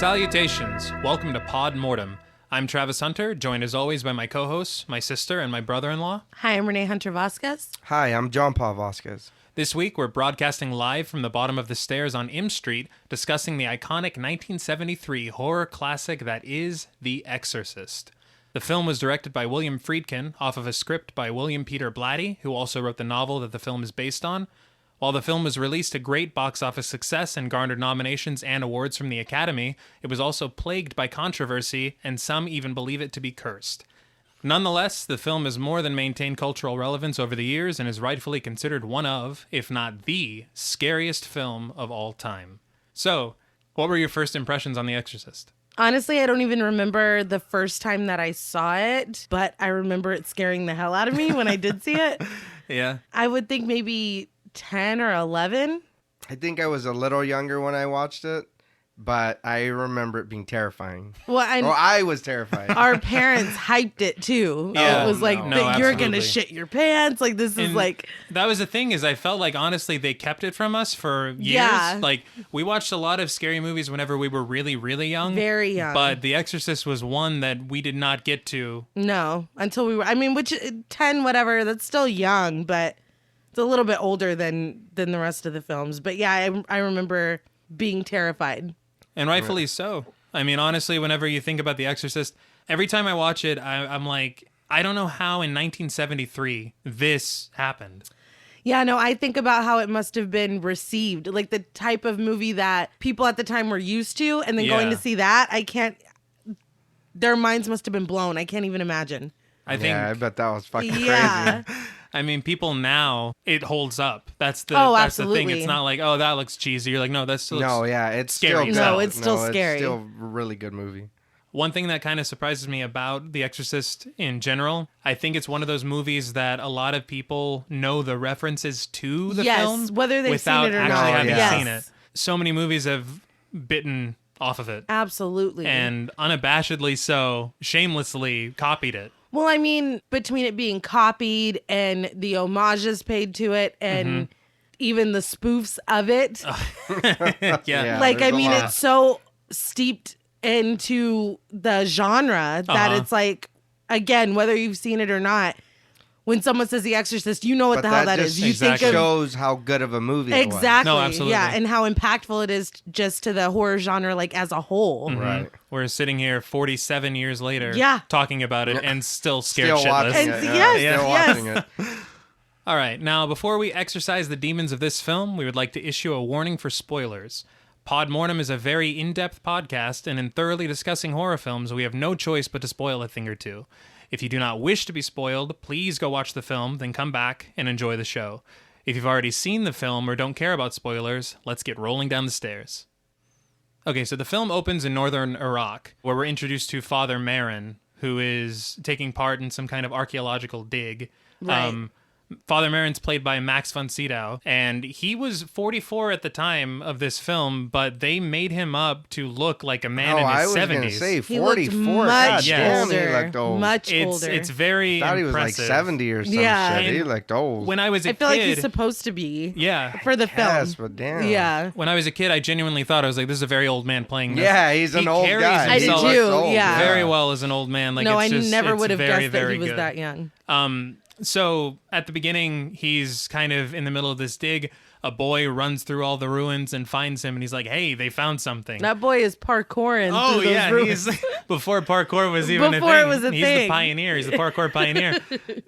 Salutations! Welcome to Pod Mortem. I'm Travis Hunter, joined as always by my co-hosts, my sister, and my brother-in-law. Hi, I'm Reneé Hunter Vasquez. Hi, I'm John Paul Vasquez. This week, we're broadcasting live from the bottom of the stairs on M Street, discussing the iconic 1973 horror classic that is The Exorcist. The film was directed by William Friedkin, off of a script by William Peter Blatty, who also wrote the novel that the film is based on. While the film was released to great box office success and garnered nominations and awards from the Academy, it was also plagued by controversy, and some even believe it to be cursed. Nonetheless, the film has more than maintained cultural relevance over the years and is rightfully considered one of, if not the, scariest film of all time. So, what were your first impressions on The Exorcist? Honestly, I don't even remember the first time that I saw it, but I remember it scaring the hell out of me when I did see it. Yeah. I would think maybe 10 or 11. I think I was a little younger when I watched it, but I remember it being terrifying. Well, I was terrified. Our parents hyped it too. Yeah. It was like, No, you're going to absolutely. shit your pants. Like, this is And like... that was the thing, is I felt like, honestly, they kept it from us for years. Yeah. Like, we watched a lot of scary movies whenever we were really, really young. Very young. But The Exorcist was one that we did not get to. No, until we were... I mean, which 10, whatever, that's still young, but it's a little bit older than the rest of the films. But yeah, I remember being terrified. And rightfully so. I mean, honestly, whenever you think about The Exorcist, every time I watch it, I'm like, I don't know how in 1973 this happened. Yeah, no, I think about how it must have been received, like the type of movie that people at the time were used to, and then going to see that, their minds must have been blown. I can't even imagine. I think, I bet that was fucking Yeah. crazy. I mean, people now, it holds up. That's the Oh, that's the thing. absolutely. It's not like, oh, that looks cheesy. You're like, no, that's still No, yeah, it's scary. still No, good. it's still scary. It's still a really good movie. One thing that kind of surprises me about The Exorcist in general, I think it's one of those movies that a lot of people know the references to the Yes, film whether they've without seen it or actually not. having Yes. seen it. So many movies have bitten off of it. Absolutely. And unabashedly so, shamelessly copied it. Well, I mean, between it being copied and the homages paid to it and even the spoofs of it, Yeah. like, I there's a mean, lot. it's so steeped into the genre that it's like, again, whether you've seen it or not, when someone says The Exorcist, you know what But the hell that that just is. You exactly think of shows how good of a movie it was. exactly, No, absolutely. yeah, and how impactful it is just to the horror genre, like as a whole. Right. We're sitting here 47 years later Yeah. talking about it and still scared Still shitless. watching And it. yes, Still yes. watching it. All right, now before we exorcise the demons of this film, we would like to issue a warning for spoilers. Pod Mortem is a very in-depth podcast, and in thoroughly discussing horror films, we have no choice but to spoil a thing or two. If you do not wish to be spoiled, please go watch the film, then come back and enjoy the show. If you've already seen the film or don't care about spoilers, let's get rolling down the stairs. Okay, so the film opens in northern Iraq, where we're introduced to Father Marin, who is taking part in some kind of archaeological dig. Right. Father Marin's played by Max von Sydow, and he was 44 at the time of this film, but they made him up to look like a man in I his was 70s. going to say He looked 44. much God damn, older. he looked old. Much older. It's very I thought he was like impressive. 70 or some Yeah. shit. He And looked old. When I was a I feel kid, like he's supposed to be yeah. for the film. Yes, but damn. Yeah. When I was a kid, I genuinely thought, I was like, this is a very old man playing this. Yeah, he's an He old carries guy. I did himself too, Old, yeah. very well as an old man. Like, No, it's I just, never it's would have very, guessed that very he was good. that young. So at the beginning, he's kind of in the middle of this dig. A boy runs through all the ruins and finds him, and he's like, hey, they found something. That boy is parkouring Oh, through those yeah. ruins. He's before parkour was even Before a it thing. was a he's thing. the pioneer. He's the parkour pioneer.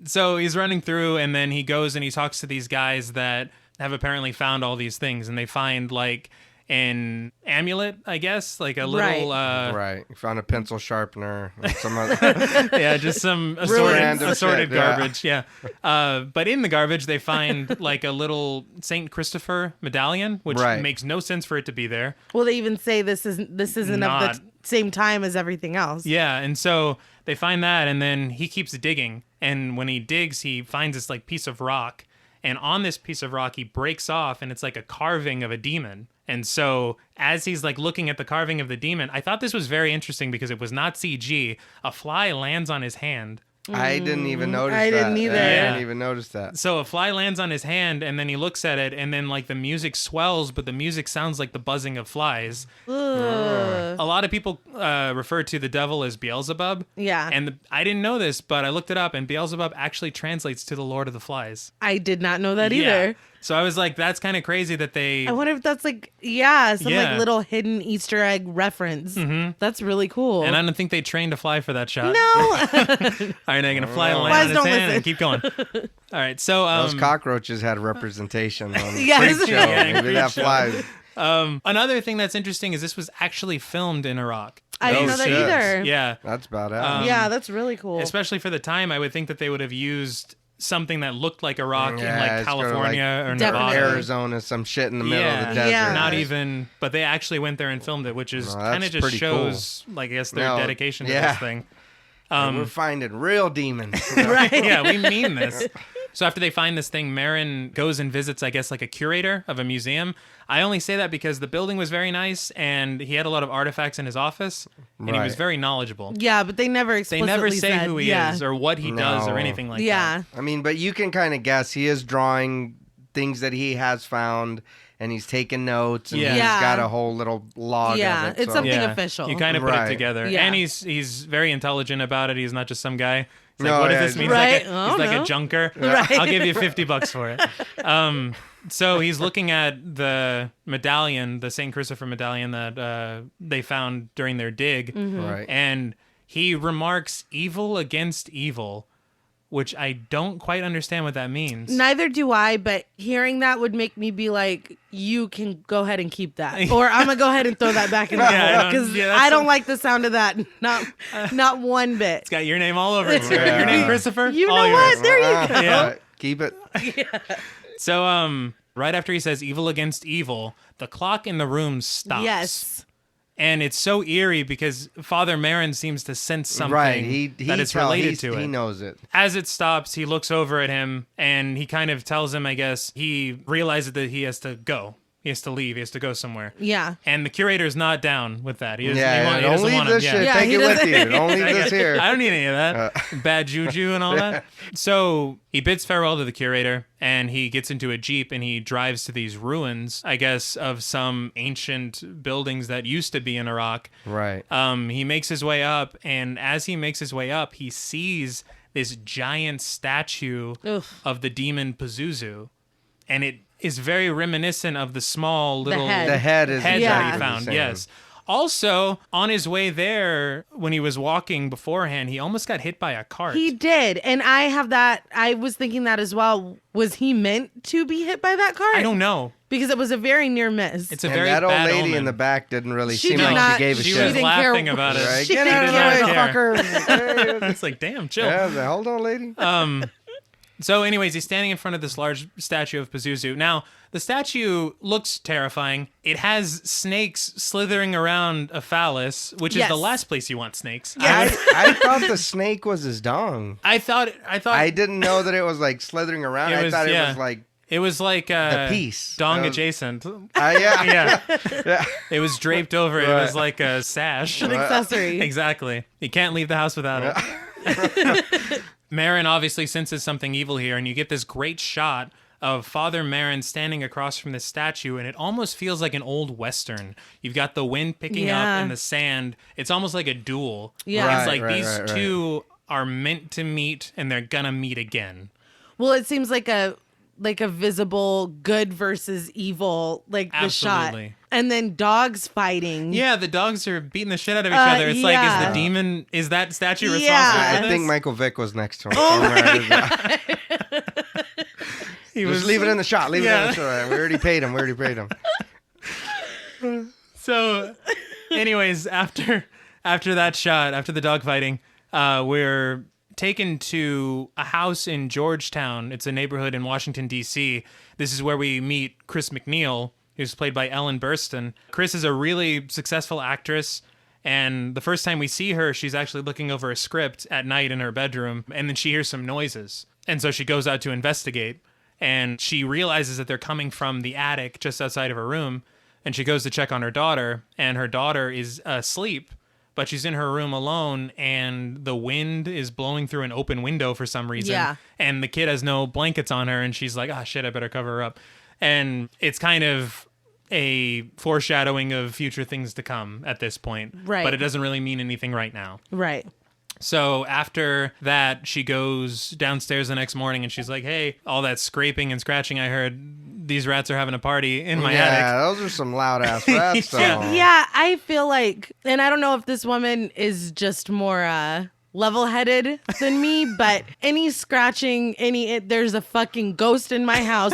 So he's running through, and then he goes and he talks to these guys that have apparently found all these things, and they find like an amulet, I guess, like a little Right. He found a pencil sharpener. And some other. yeah, just some Random assorted shit, yeah. garbage. Yeah. But in the garbage, they find like a little Saint Christopher medallion, which Right. makes no sense for it to be there. Well, they even say this isn't of Not- the same time as everything else. Yeah, and so they find that, and then he keeps digging. And when he digs, he finds this like piece of rock. And on this piece of rock, he breaks off, and it's like a carving of a demon. And so as he's like looking at the carving of the demon, I thought this was very interesting because it was not CG. A fly lands on his hand. I didn't even notice that. I didn't either. I Yeah. didn't even notice that. So a fly lands on his hand, and then he looks at it, and then like the music swells, but the music sounds like the buzzing of flies. Ugh. A lot of people refer to the devil as Beelzebub. Yeah. And I didn't know this, but I looked it up, and Beelzebub actually translates to the Lord of the Flies. I did not know that Yeah. either. So I was like, that's kind of crazy that they. I wonder if that's like, some Yeah. like little hidden Easter egg reference. That's really cool. And I don't think they trained a fly for that shot. no. All right, they're gonna fly and land Flies on his don't hand listen. and keep going. All right, so Those cockroaches had representation on the Yes. Freak Show. Yeah, Maybe Freak that Show. flies. another thing that's interesting is this was actually filmed in Iraq. I didn't know that shit. either. Yeah, That's about it. Yeah, that's really cool. especially for the time, I would think that they would have used something that looked like Iraq in Yeah, like it's gonna, California or Definitely. Nevada. Arizona, some shit in the middle of the desert. Yeah. Not even, but they actually went there and filmed it, which is No, kind of that's just pretty shows, like, I guess, their No, dedication to yeah. this thing. We're finding real demons. right. Yeah, we mean this. So after they find this thing, Marin goes and visits, I guess, like a curator of a museum. I only say that because the building was very nice and he had a lot of artifacts in his office and he was Right. very knowledgeable. Yeah, but they never They explicitly never say said, who he is or what he does or No. anything like yeah. I mean, but you can kind of guess he is drawing things that he has found, and he's taking notes, and Yeah. he's Yeah. got a whole little log Yeah, of it. it's so. something that. official. You kind of put Right. it together. Yeah. And he's very intelligent about it. He's not just some guy. He's like, No, what yeah, does this mean? Right. He's I like, don't he's like know. a junker. Right. I'll give you $50 for it. So he's looking at the medallion, the St. Christopher medallion that they found during their dig. Right. And he remarks evil against evil, which I don't quite understand what that means. Neither do I, but hearing that would make me be like, you can go ahead and keep that. Or I'm going to go ahead and throw that back in the Yeah, I hole. don't- Because yeah, that's I don't some- like the sound of that. Not one bit. It's got your name all over it. It's Yeah. Your name, Christopher? You All know yours. what? There you go. Yeah. Keep it. So, right after he says evil against evil, the clock in the room stops. Yes. And it's so eerie because Father Marin seems to sense something Right. He that is related to it. He knows it. As it stops, he looks over at him and he kind of tells him, I guess, he realizes that he has to go. He has to leave. He has to go somewhere. Yeah. And the curator's not down with that. He doesn't, Yeah, he don't doesn't leave want this him. shit. Yeah, Take he it with doesn't- you. Don't leave this here. I don't need any of that. Bad juju and all that. So he bids farewell to the curator and he gets into a Jeep and he drives to these ruins, I guess, of some ancient buildings that used to be in Iraq. Right. He makes his way up, and as he makes his way up, he sees this giant statue Oof. of the demon Pazuzu. And it is very reminiscent of the small little head. The head is head Yeah. that he exactly found. the same. Yes. Also, on his way there, when he was walking beforehand, he almost got hit by a cart. He did. And I have that. I was thinking that as well. Was he meant to be hit by that car? I don't know. Because it was a very near miss. It's a And very that old bad lady omen. in the back didn't really She seem did like not- she gave a She shit. was didn't laughing care. about it. Right? She Get didn't out of care. the way, care. fucker. It's like, damn, chill. Yeah, hold on, lady. So, anyways, he's standing in front of this large statue of Pazuzu. Now, the statue looks terrifying. It has snakes slithering around a phallus, which is Yes. the last place you want snakes. I thought the snake was his dong. I thought I didn't know that it was like slithering around. It I was- thought yeah. it was like, it was like The piece. dong adjacent. yeah. Yeah, Yeah. it was draped over. It Right. was like a sash. an accessory. Exactly. You can't leave the house without it. Marin obviously senses something evil here, and you get this great shot of Father Marin standing across from this statue, and it almost feels like an old Western. You've got the wind picking Yeah. up in the sand. It's almost like a duel. Yeah. It's Right, like these right. two are meant to meet, and they're gonna meet again. Well, it seems like a visible good versus evil, like the shot. Absolutely. And then dogs fighting. Yeah, the dogs are beating the shit out of each other. It's like, yeah. is the demon, is that statue responsible Yeah. for I this? think Michael Vick was next to him. Somewhere. He Just leave it in the shot. Leave it in Yeah. the shot. We already paid him. So, anyways, after that shot, after the dog fighting, we're taken to a house in Georgetown. It's a neighborhood in Washington, D.C. This is where we meet Chris McNeil, who's played by Ellen Burstyn. Chris is a really successful actress, and the first time we see her, she's actually looking over a script at night in her bedroom, and then she hears some noises. And so she goes out to investigate, and she realizes that they're coming from the attic just outside of her room, and she goes to check on her daughter, and her daughter is asleep, but she's in her room alone, and the wind is blowing through an open window for some reason. Yeah. And the kid has no blankets on her, and she's like, "Ah, shit, I better cover her up." And it's kind of a foreshadowing of future things to come at this point. Right. But it doesn't really mean anything right now. Right. So after that, she goes downstairs the next morning and she's like, "Hey, all that scraping and scratching I heard, these rats are having a party in my attic." Yeah, those are some loud ass rats. Though. Yeah, I feel like, and I don't know if this woman is just more level-headed than me, but any scratching, there's a fucking ghost in my house.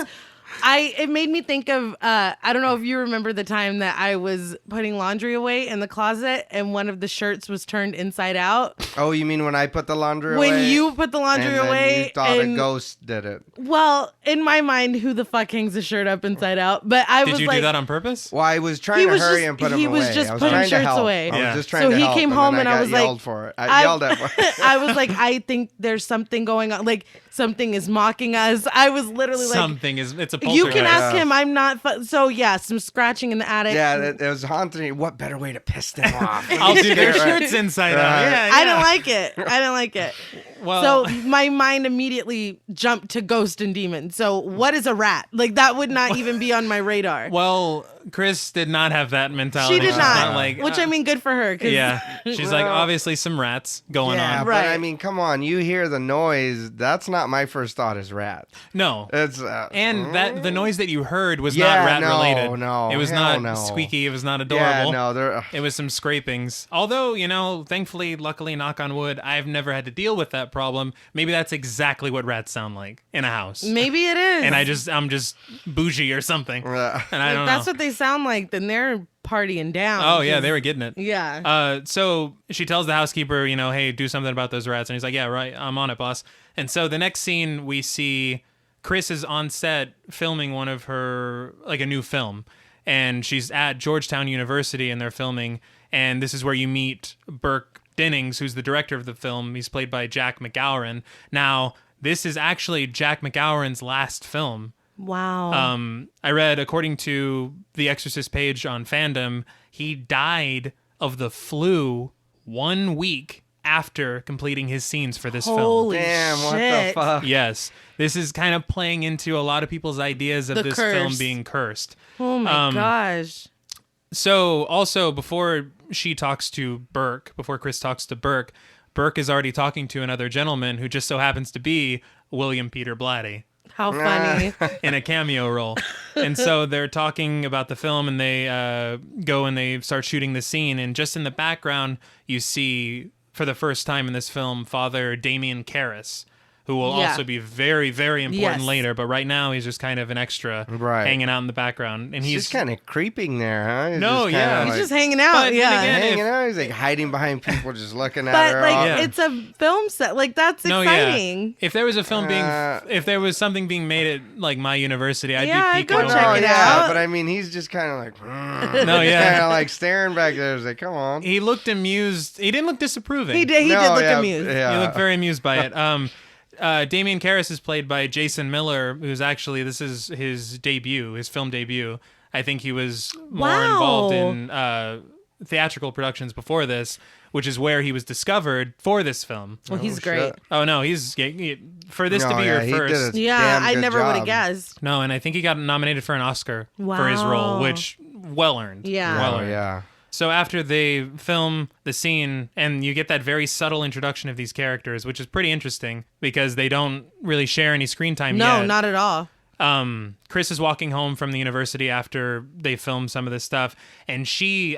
It made me think of, I don't know if you remember the time that I was putting laundry away in the closet and one of the shirts was turned inside out. Oh, you mean when I put the laundry away? When you put the laundry and away. Then you thought a ghost did it. Well, in my mind, who the fuck hangs a shirt up inside out? But I was Did you like, do that on purpose? Well, I was trying to hurry and put them away. He was just I was putting trying to shirts help. away. I Yeah. was just trying So to he help. came and home then and I got was like- yelled for it. I yelled at him. I was like, I think there's something going on. Like something is mocking us. I was literally like, It's a poltergeist. you can ask him. I'm not. So yeah, some scratching in the attic. Yeah, it was haunting me. What better way to piss them off? I'll do their Right. shirts inside out. Yeah, I didn't like it. I didn't like it. Well, So my mind immediately jumped to ghost and demon. So what is a rat? Like that would not even be on my radar. well, Chris did not have that mentality. She did She's not. like, Which I mean, good for her. 'Cause yeah, she's like, Well, obviously some rats going Yeah, on. but Right. I mean, come on. You hear the noise. That's not my first thought is rat. No. It's And that the noise that you heard was Yeah, not rat no, related. no, It was hell not no. squeaky. It was not yeah, adorable. no, they're It was some scrapings. Although, thankfully, luckily, knock on wood, I've never had to deal with that problem. Maybe that's exactly what rats sound like in a house. Maybe it is. And I'm just bougie or something. And I don't If that's know. what they sound like, then they're partying down. Oh yeah, they were getting it. Yeah. So she tells the housekeeper, hey, do something about those rats. And he's like, yeah, right, I'm on it, boss. And so the next scene we see Chris is on set filming one of her, like a new film. And she's at Georgetown University and they're filming. And this is where you meet Burke Dennings, who's the director of the film. He's played by Jack McGowan. Now, this is actually Jack McGowan's last film. Wow. I read, according to the Exorcist page on Fandom, he died of the flu 1 week after completing his scenes for this film. Holy damn. What the shit. fuck? Yes, this is kind of playing into a lot of people's ideas of The this curse. film being cursed. Oh my gosh. So, also, before she talks to Burke, before Chris talks to Burke, Burke is already talking to another gentleman who just so happens to be William Peter Blatty How funny. in a cameo role. And so they're talking about the film and they go and they start shooting the scene. And just in the background, you see, for the first time in this film, Father Damien Karras, who will Yeah. also be very, very important Yes. later. But right now, he's just kind of an extra Right. hanging out in the background. And He's he's just kind of creeping there, huh? He's No, just kinda yeah. like, He's just hanging out. But then Yeah. again, hanging out. He's like hiding behind people, just looking at But her. like, all- Yeah. it's a film set. Like that's exciting. Yeah. If there was a film if there was something being made at like my university, I'd Yeah, be I'd peeking go over. check Oh, it yeah, out. but I mean, he's just kind of like, No, yeah. kind of like staring back there. He's like, come on. He looked amused. He didn't look disapproving. He did. He No, did look yeah, amused. Yeah. He looked very amused by it. Damien Karras is played by Jason Miller, who's actually, this is his debut, his film debut. I think he was more Wow. involved in theatrical productions before this, which is where he was discovered for this film. Well, he's shit. great. Oh no, for this to No, be yeah, your he did first. a Yeah, damn I good never would have job. guessed. No, and I think he got nominated for an Oscar for his Wow. role, which well earned. Yeah. well Oh, earned. yeah. So after they film the scene and you get that very subtle introduction of these characters, which is pretty interesting because they don't really share any screen time yet. No, not at all. Chris is walking home from the university after they film some of this stuff, and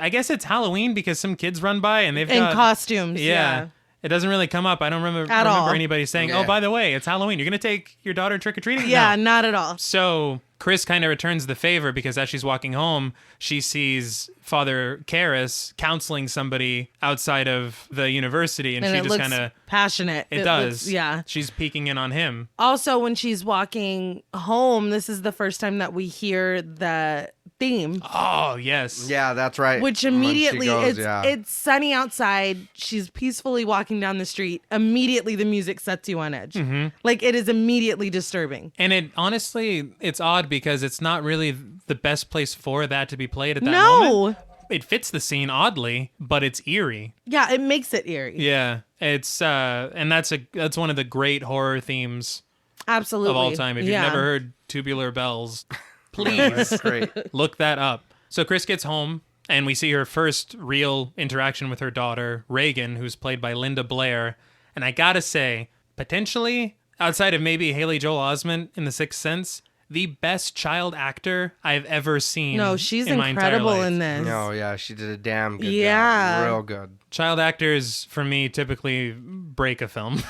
I guess it's Halloween because some kids run by and they've In got costumes. Yeah. Yeah. It doesn't really come up. I don't remember all. anybody saying, Yeah. "Oh, by the way, it's Halloween. You're gonna take your daughter trick or treating?" Yeah, No. not at all. So Chris kind of returns the favor because as she's walking home, she sees Father Karras counseling somebody outside of the university, and And she it just looks kind of passionate. it does. looks- yeah. She's peeking in on him. Also, when she's walking home, this is the first time that we hear the theme. Oh yes. Yeah, that's right. Which When she immediately goes, yeah. it's sunny outside. She's peacefully walking down the street. Immediately the music sets you on edge. Mm-hmm. Like it is immediately disturbing. And it honestly, it's odd because it's not really the best place for that to be played at that No. moment. it fits the scene oddly, but it's eerie. Yeah, it makes it eerie. Yeah, it's and that's one of the great horror themes Absolutely. of all time. If you've never heard Tubular Bells, please That's great. look that up. So Chris gets home, and we see her first real interaction with her daughter, Reagan, who's played by Linda Blair. And I gotta say, potentially, outside of maybe Haley Joel Osment in The Sixth Sense, the best child actor I've ever seen. No, she's in my entire incredible life. in this. No, yeah, she did a damn good Yeah. job. Real good. Child actors, for me, typically break a film.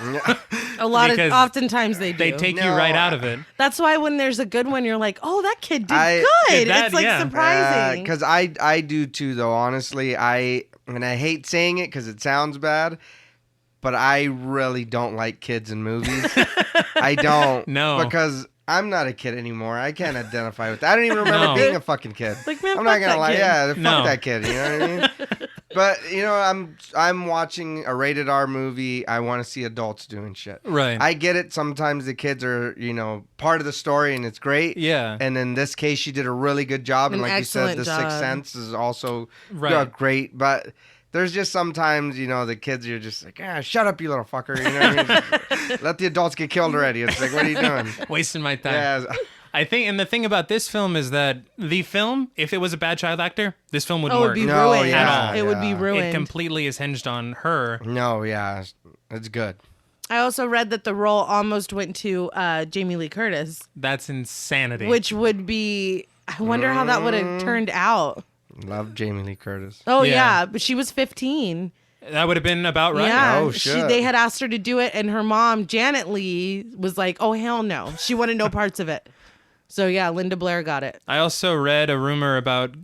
A lot of Because oftentimes they do. They take you No, right out of it. That's why when there's a good one, you're like, oh, that kid did I- good. That- It's like yeah. surprising. Because I do too, though, honestly. I hate saying it because it sounds bad, but I really don't like kids in movies. I don't. No. Because I'm not a kid anymore. I can't identify with that. I don't even remember No. being a fucking kid. Like, man, I'm not fuck gonna that lie. kid. Yeah, fuck No. that kid. You know what I mean? But you know, I'm watching a rated R movie. I want to see adults doing shit. Right. I get it. Sometimes the kids are, part of the story, and it's great. Yeah. And in this case, she did a really good job. And An like you said, excellent The job. Sixth Sense is also Right. great. But there's just sometimes, the kids are just like, shut up, you little fucker. You know what I mean? Let the adults get killed already. It's like, what are you doing? Wasting my time. Yeah. I think, and the thing about this film is that the film, if it was a bad child actor, this film wouldn't Oh, it work. would be No, ruined. yeah, It would be yeah. ruined. It completely is hinged on her. No, yeah. It's good. I also read that the role almost went to Jamie Lee Curtis, That's insanity. which would be. I wonder how that would have turned out. Love Jamie Lee Curtis. Oh Yeah. yeah, but she was 15. that would have been about right. Yeah, Oh, shit. they had asked her to do it, and her mom, Janet Lee, was like, "Oh hell no," she wanted no parts of it. So yeah, Linda Blair got it. I also read a rumor about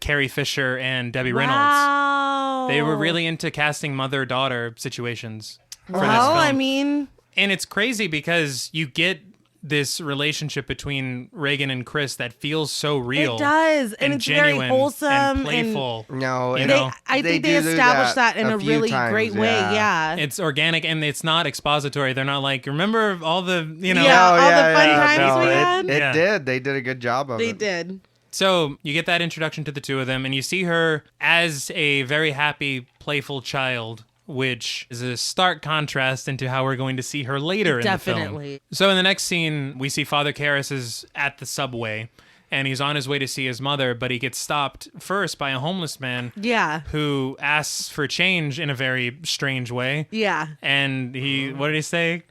Carrie Fisher and Debbie Reynolds. Wow, They were really into casting mother-daughter situations for this well. film. I mean, And it's crazy because you get this relationship between Reagan and Chris that feels so real. it does, and it's very genuine wholesome and playful. No, You and know? I think they do do established that in a few really times, great way. Yeah. It's organic and it's not expository. They're not like, remember all the, Yeah. No, all the fun times we it, had? It Yeah. did. They did a good job of They it. did. So you get that introduction to the two of them, and you see her as a very happy, playful child, which is a stark contrast into how we're going to see her later in the film. Definitely. So in the next scene, we see Father Karras is at the subway, and he's on his way to see his mother, but he gets stopped first by a homeless man Yeah. who asks for change in a very strange way. Yeah. And what did he say?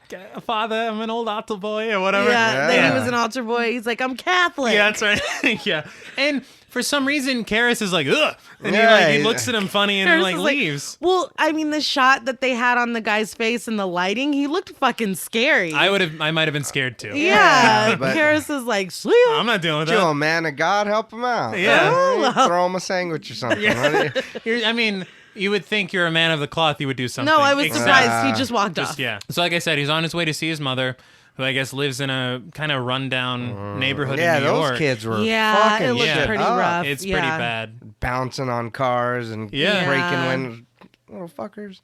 Father, I'm an old altar boy or whatever. Yeah, that Yeah. he was an altar boy. He's like, I'm Catholic. Yeah, that's right. Yeah. And for some reason, Karras is like, ugh. And Yeah, he he's- looks at him funny and Karras like is like- leaves. Well, I mean, the shot that they had on the guy's face and the lighting, he looked fucking scary. I might have been scared too. yeah. Yeah, but- Karis is like, sleep. I'm not dealing with Joe, that. man of God, help him out. Yeah. Oh, throw him a sandwich or something. I mean, you would think you're a man of the cloth, you would do something. No, I was Except- surprised. He just walked off. Yeah. So like I said, he's on his way to see his mother, who I guess lives in a kind of rundown neighborhood Yeah, in New those York. kids were Yeah, fucking it looked shit pretty up. rough. It's yeah. pretty bad. Bouncing on cars and Yeah. breaking windows. Little fuckers.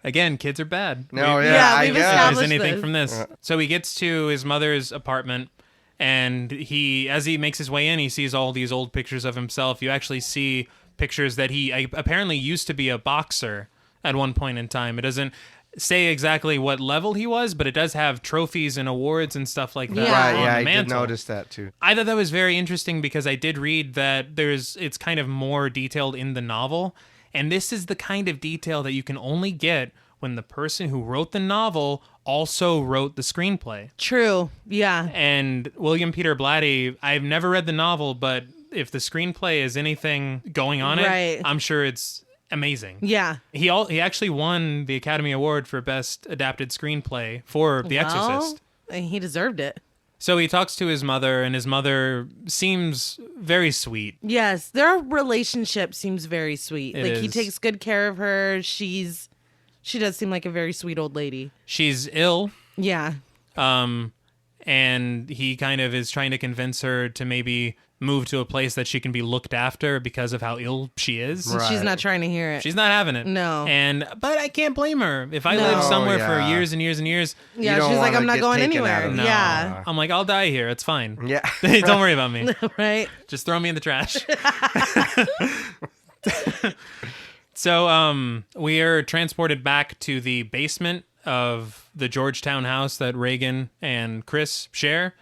Again, kids are bad. No, We- yeah, Yeah, I we've If guess. there's established anything this. from this. So he gets to his mother's apartment, and as he makes his way in, he sees all these old pictures of himself. You actually see pictures that he apparently used to be a boxer at one point in time. It doesn't say exactly what level he was, but it does have trophies and awards and stuff like that. Yeah. Right, on yeah, the I did mantle. notice that too. I thought that was very interesting because I did read that it's kind of more detailed in the novel, and this is the kind of detail that you can only get when the person who wrote the novel also wrote the screenplay. True. Yeah. And William Peter Blatty, I've never read the novel, but if the screenplay is anything going on Right. it, I'm sure it's amazing. Yeah. He actually won the Academy Award for Best Adapted Screenplay for The Exorcist. Well, he deserved it. So he talks to his mother, and his mother seems very sweet. Yes, their relationship seems very sweet. It Like he is. takes good care of her. She does seem like a very sweet old lady. She's ill, Yeah. and he kind of is trying to convince her to maybe move to a place that she can be looked after because of how ill she is. Right. She's not trying to hear it. She's not having it. No. But I can't blame her. If I No. lived somewhere Yeah. for years and years and years, Yeah, You don't she's like, wanna I'm not get going taken out anywhere. of no. it. Yeah. I'm like, I'll die here. It's fine. Yeah. Don't worry about me. Right? Just throw me in the trash. So we are transported back to the basement of the Georgetown house that Reagan and Chris share.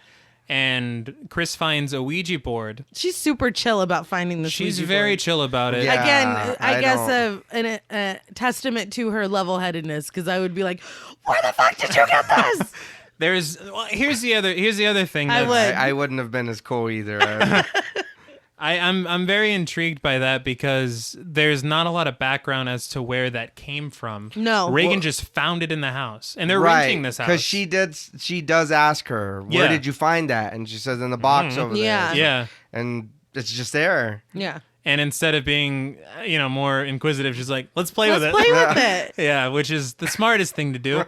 And Chris finds a Ouija board. She's super chill about finding this. She's Ouija very board. chill about it. Yeah. Again, I I guess a testament to her level-headedness, because I would be like, "Where the fuck did you get this?" Here's the other thing. I That would. I wouldn't have been as cool either. I'm very intrigued by that because there's not a lot of background as to where that came from. No. Reagan Well- just found it in the house, and they're Right, renting this house. because she does ask her, where Yeah. did you find that? And she says, in the box over Yeah. there. Yeah, And it's just there. Yeah. and instead of being more inquisitive, she's like, "Let's play Let's with play it." with it. Yeah, which is the smartest thing to do.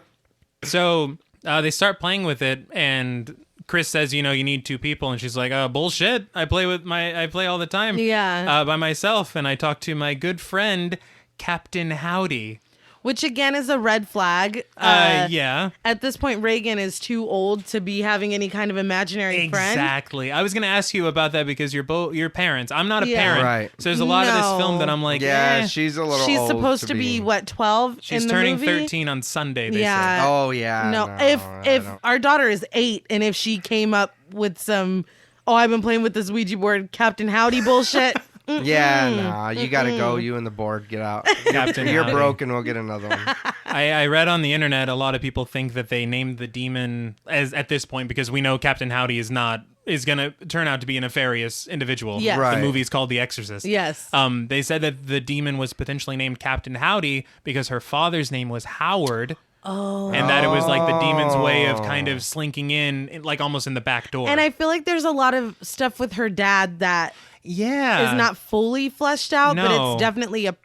So they start playing with it, and Chris says, you need 2 people, and she's like, bullshit. I play all the time. Yeah. By myself, and I talk to my good friend Captain Howdy. Which again is a red flag. Yeah. At this point, Reagan is too old to be having any kind of imaginary friend. Exactly. I was going to ask you about that because you're parents. I'm not a Yeah. parent. Right. So there's a lot of this No. film that I'm like, Yeah, eh. she's a little She's old supposed to be what, 12 She's in the turning movie? 13 on Sunday, they Yeah. said. Oh, yeah. No, I if don't- our daughter is 8 and if she came up with some, I've been playing with this Ouija board, Captain Howdy bullshit. Yeah, no, you got to go. You and the board, get out. Captain You're Howdy. broken, we'll get another one. I read on the internet a lot of people think that they named the demon at this point because we know Captain Howdy is going to turn out to be a nefarious individual. Yes. Right. The movie's called The Exorcist. Yes. They said that the demon was potentially named Captain Howdy because her father's name was Howard. Oh. And that it was like the demon's way of kind of slinking in, like almost in the back door. And I feel like there's a lot of stuff with her dad that yeah. is not fully fleshed out, but No. it's definitely a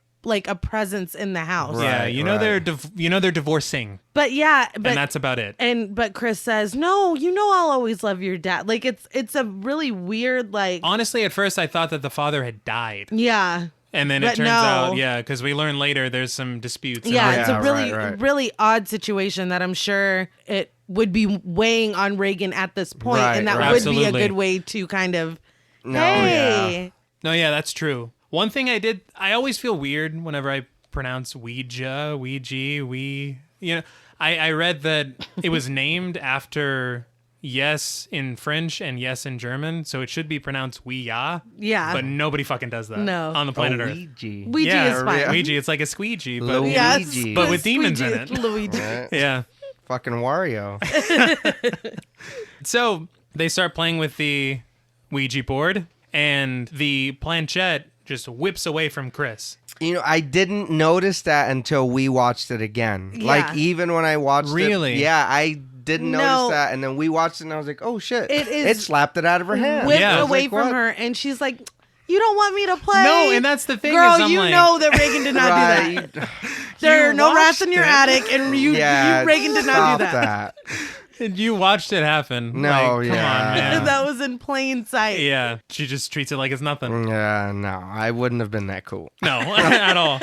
presence in the house. Right. Yeah, they're divorcing, But yeah, and that's about it. but Chris says, "No, I'll always love your dad." Like it's a really weird Honestly, at first I thought that the father had died. yeah. And then it But turns no. out, because we learn later there's some disputes. and Yeah, all it's that. a really, right. really odd situation that I'm sure it would be weighing on Reagan at this point, Right, and that right. would be a Absolutely. good way to kind of, No, hey, No, yeah, that's true. One thing I always feel weird whenever I pronounce Ouija, I read that it was named after yes in French and yes in German, so it should be pronounced Ouija. yeah, But nobody fucking does that No. on the planet Earth. Ouija. Ouija Yeah, is fine. Ouija, it's like a squeegee, but Luigi. Yes, But with demons in Luigi- it. Luigi. Right? yeah. Fucking Wario. So they start playing with the Ouija board, and the planchette just whips away from Chris. I didn't notice that until we watched it again. Yeah. Like, even when I watched Really? it. Yeah, I didn't No. notice that. And then we watched it, and I was like, oh, shit. It is It slapped it out of her hand. Whipped Yeah. I was away like, from what? her, and she's like, "You don't want me to play?" No, and that's the thing. Girl, is I'm you like, know that Reagan did not do that. Right. There are You no rats in watched your it. attic, and you Reagan did not do stop that. You watched it happen. No, Like, yeah. Come on, man. That was in plain sight. Yeah, she just treats it like it's nothing. Yeah, no, I wouldn't have been that cool. No, at all.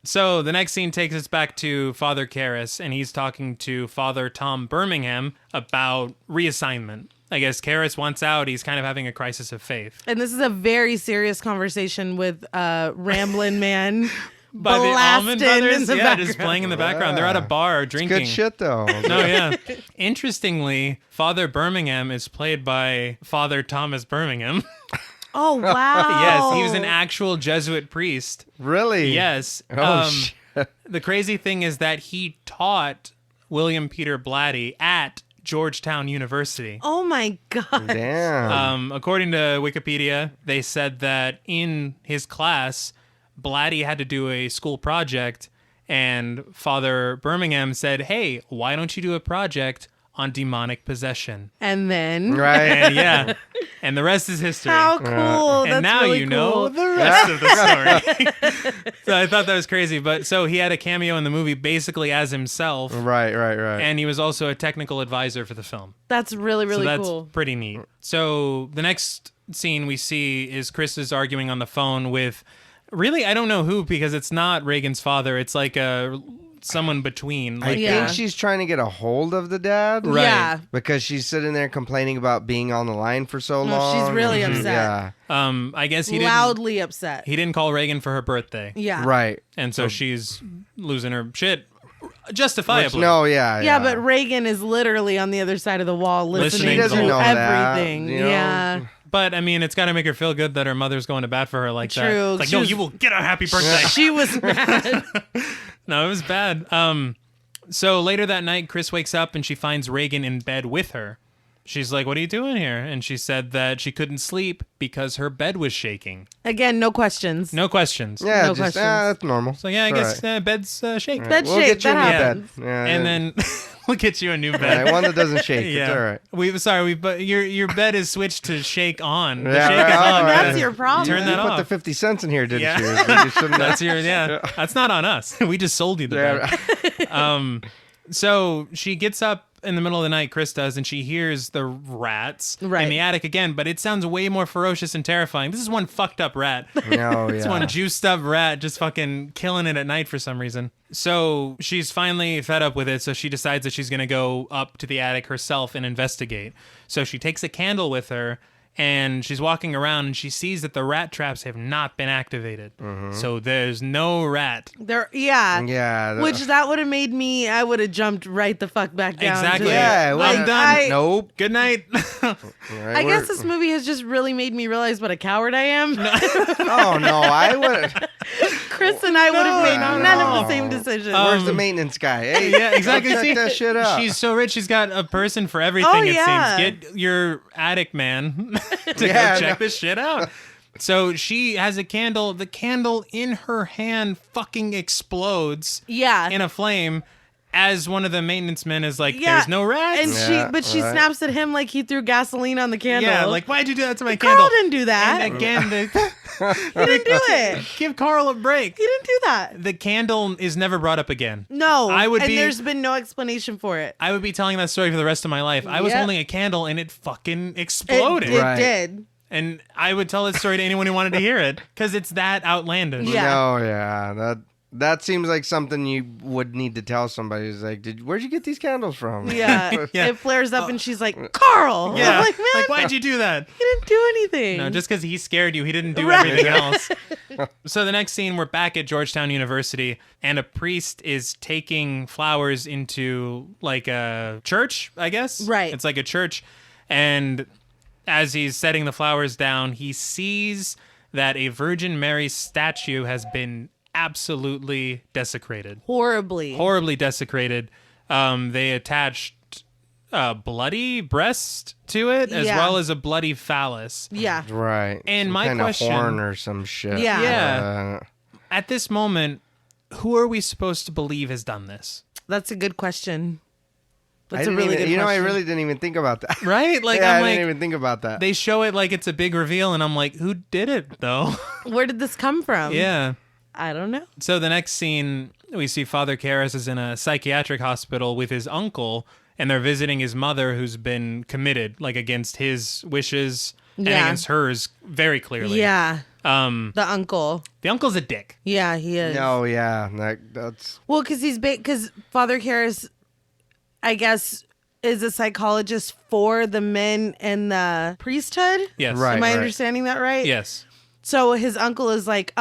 So the next scene takes us back to Father Karras, and he's talking to Father Tom Birmingham about reassignment. I guess Karras wants out. He's kind of having a crisis of faith. And this is a very serious conversation with Ramblin' Man By the Allman blasting Brothers, in the yeah, background. just playing in the background. They're at a bar drinking. Good shit, though. No, yeah. Interestingly, Father Birmingham is played by Father Thomas Birmingham. Oh, wow. Yes, he was an actual Jesuit priest. Really? Yes. Oh, shit. The crazy thing is that he taught William Peter Blatty at Georgetown University. Oh, my God. Damn. According to Wikipedia, they said that in his class, Blatty had to do a school project, and Father Birmingham said, "Hey, why don't you do a project on demonic possession?" And then right? And yeah, And the rest is history. How cool. And That's now really you know cool. the rest of the story. So I thought that was crazy. But so he had a cameo in the movie basically as himself. Right. And he was also a technical advisor for the film. That's really, really so that's cool. pretty neat. So the next scene we see is Chris is arguing on the phone with, really, I don't know who, because it's not Reagan's father. It's like someone between. I Like Yeah. think she's trying to get a hold of the dad. Right. Yeah. Because she's sitting there complaining about being on the line for so No, long. she's really Mhm. upset. Yeah. I guess he Loudly upset. didn't call Reagan for her birthday. Yeah. Right. And so she's losing her shit. Justifiably. No, yeah. Yeah, but Reagan is literally on the other side of the wall listening She to doesn't know that, everything. you know? Yeah. But I mean, it's got to make her feel good that her mother's going to bat for her like that. True. It's like, She no, was- you will get a happy birthday. She was mad. No, it was bad. So later that night, Chris wakes up and she finds Reagan in bed with her. She's like, "What are you doing here?" And she said that she couldn't sleep because her bed was shaking. Again, no questions. No questions. Yeah, No just questions. that's normal. So yeah, I It's guess all right. bed's shake. Bed We'll shake, get you a that new happens. bed. Yeah, And then we'll get you a new bed. right, one that doesn't shake. Yeah, It's all right. but your bed is switched to shake on. The Yeah, shake right. is on. Oh, That's Yeah. your problem. Turn that You put off. the 50 cents in here, didn't Yeah. you? So you shouldn't have- That's your That's not on us. We just sold you the bed. Yeah. So she gets up in the middle of the night, Chris does, and she hears the rats Right. in the attic again, but it sounds way more ferocious and terrifying. This is one fucked up rat. No, It's yeah. one juiced up rat just fucking killing it at night for some reason. So she's finally fed up with it, so she decides that she's going to go up to the attic herself and investigate. So she takes a candle with her, and she's walking around, and she sees that the rat traps have not been activated. So there's no rat. Yeah. Yeah. Which that would have made me, I would have jumped right the fuck back down. Exactly. To it. Yeah, well, I'm done. Nope. Good night. Right, I guess we're- this movie has just really made me realize what a coward I am. Oh no, I would. Chris and I would have made no, none no. of the same decisions. Where's the maintenance guy? Hey, Yeah, exactly. go check See, that shit out. She's so rich, she's got a person for everything, Oh, it yeah. seems. Get your attic man to Yeah, go check no. this shit out. So she has a candle. The candle in her hand fucking explodes Yeah. in a flame as one of the maintenance men is like, Yeah. "There's no rats." And Yeah, she right. snaps at him like he threw gasoline on the candle. yeah, like, why'd you do that to my Carl candle? didn't do that. And again, He didn't do it. give Carl a break. He didn't do that. The candle is never brought up again. No. I would and be- there's been no explanation for it. I would be telling that story for the rest of my life. I was Yep. holding a candle and it fucking It, exploded. it Right. did. And I would tell that story to anyone who wanted to hear it because it's that outlandish. Yeah. No, yeah. That seems like something you would need to tell somebody. Who's like, where'd you get these candles from? Yeah. Yeah. It flares up and she's like, Carl. Yeah. I'm like, man, why'd you do that? he didn't do anything. No, just because he scared you, he didn't do Right. everything else. So the next scene, we're back at Georgetown University, and a priest is taking flowers into like a church, I guess. Right. It's like a church. And as he's setting the flowers down, he sees that a Virgin Mary statue has been absolutely desecrated. horribly Desecrated. They attached a bloody breast to it as Yeah. well as a bloody phallus. Yeah. Right. And Some my kind question- of horn or some shit. Yeah. Yeah. At this moment, who are we supposed to believe has done this? That's a good question. I That's a didn't really even, good you know, I question. really didn't even think about that. Right? Like yeah, I'm I like didn't even think about that. they show it like it's a big reveal and I'm like, who did it though? Where did this come from? Yeah. I don't know. So the next scene, we see Father Karras is in a psychiatric hospital with his uncle, and they're visiting his mother, who's been committed, like against his wishes and Yeah. against hers, very clearly. Yeah. The The uncle's a dick. Yeah, he is. No, yeah, that's Well, because because Father Karras, I guess, is a psychologist for the men and the priesthood. Yes. Right. Am I understanding that right? Yes. So his uncle is like,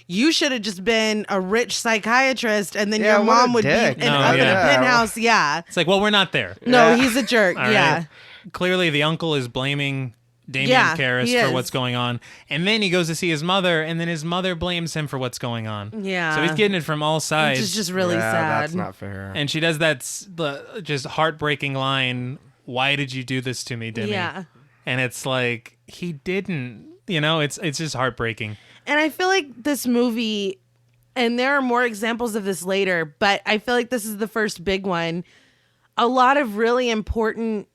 you should have just been a rich psychiatrist, and then Yeah, your what a mom would dick. be in, No, up in a yeah. penthouse. Yeah. It's like, well, we're not there. No, Yeah. he's a jerk. All Yeah. right. Clearly, the uncle is blaming Damien Yeah, Karras he for is. what's going on. And then he goes to see his mother, and then his mother blames him for what's going on. Yeah. So he's getting it from all sides. Which is just really yeah, sad. That's not fair. And she does that the just heartbreaking line, "Why did you do this to me, Demi?" Yeah. And it's like, he didn't. You know, it's just heartbreaking. And I feel like this movie, and there are more examples of this later, but I feel like this is the first big one. A lot of really important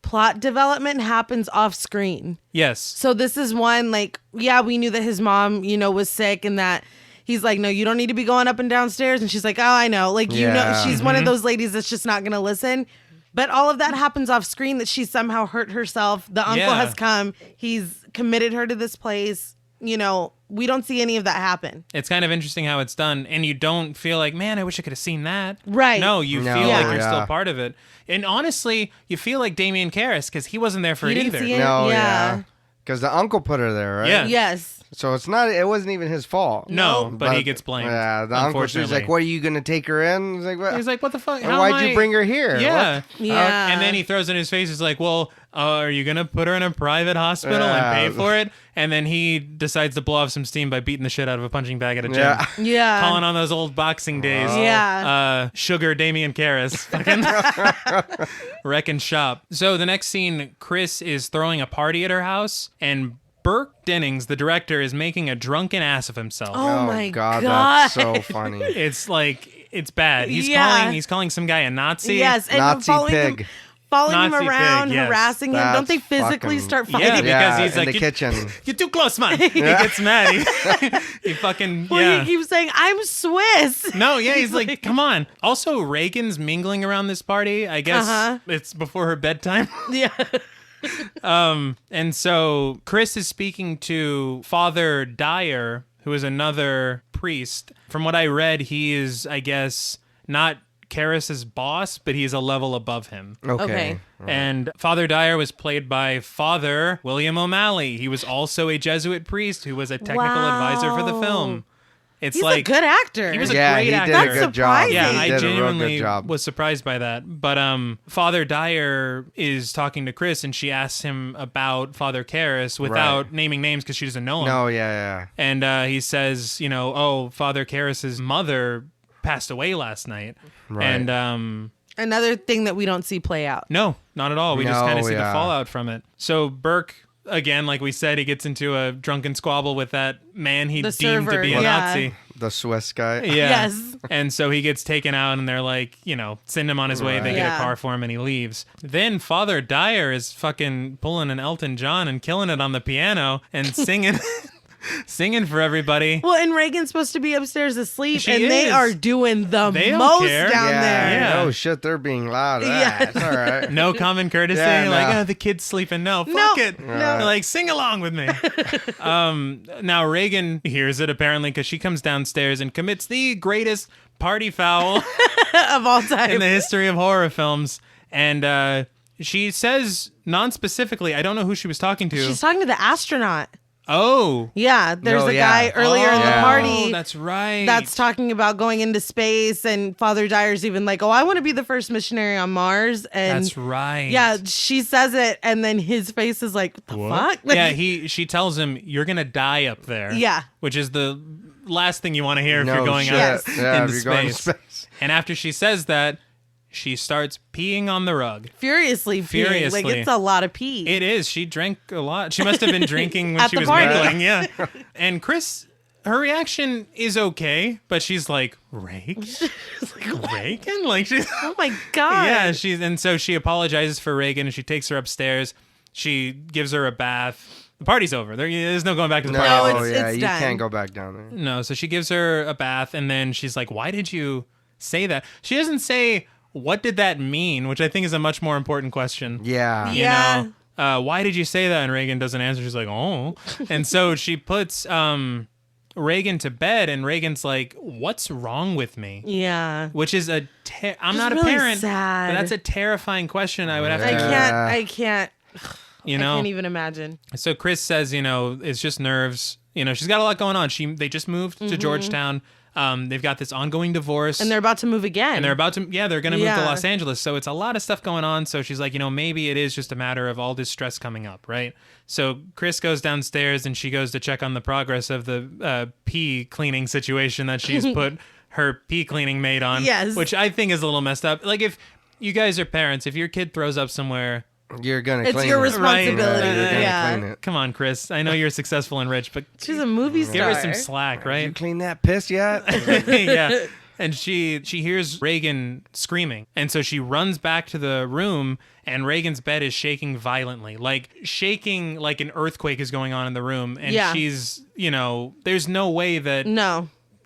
plot development happens off screen. Yes. So this is one, like, yeah, we knew that his mom, was sick and that he's like, no, you don't need to be going up and downstairs. And she's like, oh, I know. Like, she's one of those ladies that's just not going to listen. But all of that happens off screen, that she somehow hurt herself. The uncle has come. He's committed her to this place. We don't see any of that happen. It's kind of interesting how it's done. And you don't feel like, man, I wish I could have seen that. Right. No, you feel like you're still part of it. And honestly, you feel like Damien Karras because he wasn't there for it either. See it? No, Yeah. Because the uncle put her there, right? Yeah. Yes. So it wasn't even his fault. No, but he gets blamed. Yeah, the uncle was like, what, are you going to take her in? He's like, what the fuck? Why'd you bring her here? Yeah. What? Yeah. And then he throws in his face, he's like, well, are you going to put her in a private hospital and pay for it? And then he decides to blow off some steam by beating the shit out of a punching bag at a gym. Yeah. Calling on those old boxing days. Yeah. Sugar Damien Karras. Fucking wrecking shop. So the next scene, Chris is throwing a party at her house, and Burke Dennings, the director, is making a drunken ass of himself. Oh my God. That's so funny. It's like, it's bad. He's calling some guy a Nazi. Yes, and Nazi pig. Following Nazi him around, pig, yes. harassing him. That's Don't they physically start fighting? Yeah, because he's in like, the kitchen. You're too close, man. He gets mad. He fucking, He keeps saying, I'm Swiss. No, he's like, come on. Also, Reagan's mingling around this party. I guess it's before her bedtime. Yeah. And so Chris is speaking to Father Dyer, who is another priest. From what I read, he is, I guess, not Karras's boss, but he's a level above him. Okay. And Father Dyer was played by Father William O'Malley. He was also a Jesuit priest who was a technical advisor for the film. He's a good actor. He was a great actor. Did a good job. Yeah, I did a real genuinely good job. was surprised by that. But Father Dyer is talking to Chris, and she asks him about Father Karras without naming names because she doesn't know him. No, yeah. And he says, Father Karras's mother passed away last night. Right. And another thing that we don't see play out. no, not at all. We just kind of see the fallout from it. So Burke, again, like we said, he gets into a drunken squabble with that man he deemed to be a Nazi. The Swiss guy. Yeah. Yes. And so he gets taken out, and they're like, send him on his way. They get a car for him, and he leaves. Then Father Dyer is fucking pulling an Elton John and killing it on the piano and singing. Singing for everybody. Well, and Reagan's supposed to be upstairs asleep, they is. are doing the They don't most care. down there. Yeah. Oh shit, they're being loud. Yes. That's all right. No common courtesy. Yeah, no. Like, the kid's sleeping. No, fuck it. No. They're like, sing along with me. Now Reagan hears it apparently because she comes downstairs and commits the greatest party foul Of all time. in the history of horror films. And she says non-specifically, I don't know who she was talking to. She's talking to the astronaut. Oh. Yeah, there's a yeah. guy earlier in the party. Oh, that's right. That's talking about going into space, and Father Dyer's even like, I want to be the first missionary on Mars. And That's right. yeah, she says it, and then his face is like, the fuck? Like, Yeah, she tells him, you're going to die up there. Yeah. Which is the last thing you want to hear if you're going shit. out Yeah, into if you're going to space. space. And after she says that, she starts peeing on the rug. Furiously. Like, it's a lot of pee. It is. She drank a lot. She must have been drinking when At she the was party. mingling. Yeah. And Chris, her reaction is okay, but she's like, Reagan? Reagan? Like, she's... Oh my God. Yeah, and so she apologizes for Reagan, and she takes her upstairs. She gives her a bath. The party's over. There's no going back to the party. No, it's you done. can't go back down there. No, so she gives her a bath, and then she's like, why did you say that? She doesn't say, what did that mean? Which I think is a much more important question. Yeah. Yeah. You know, why did you say that? And Reagan doesn't answer. She's like, oh. And so she puts Reagan to bed, and Reagan's like, what's wrong with me? Yeah. Which is I'm not really a parent, sad. but that's a terrifying question I would have to I can't. You know? I can't even imagine. So Chris says, it's just nerves. She's got a lot going on. They just moved to Georgetown. They've got this ongoing divorce. And they're about to move again. And they're about to, they're going to move to Yeah. Los Angeles. So it's a lot of stuff going on. So she's like, maybe it is just a matter of all this stress coming up, right? So Chris goes downstairs and she goes to check on the progress of the pee cleaning situation that she's put her pee cleaning maid on. Yes. Which I think is a little messed up. Like, if you guys are parents, if your kid throws up somewhere, You're going to It's clean your it. responsibility. Right, you're gonna Yeah. clean it. come on, Chris. I know you're successful and rich, but She's a movie star. give her some slack, You right? clean that piss yet? Yeah. And she hears Reagan screaming. And so she runs back to the room, and Reagan's bed is shaking violently. Like, shaking like an earthquake is going on in the room. And she's, there's no way that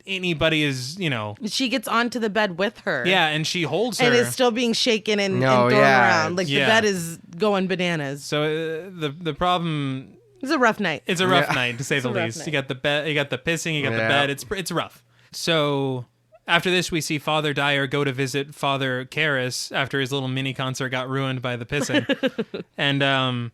anybody is, She gets onto the bed with her. Yeah, and she holds her. And is still being shaken and thrown around. Like, the bed is going bananas. So the problem... It's a rough night. It's a rough night, to say the least. Night. You got the bed, you got the pissing, you got the bed. It's rough. So... After this, we see Father Dyer go to visit Father Karras after his little mini concert got ruined by the pissing. And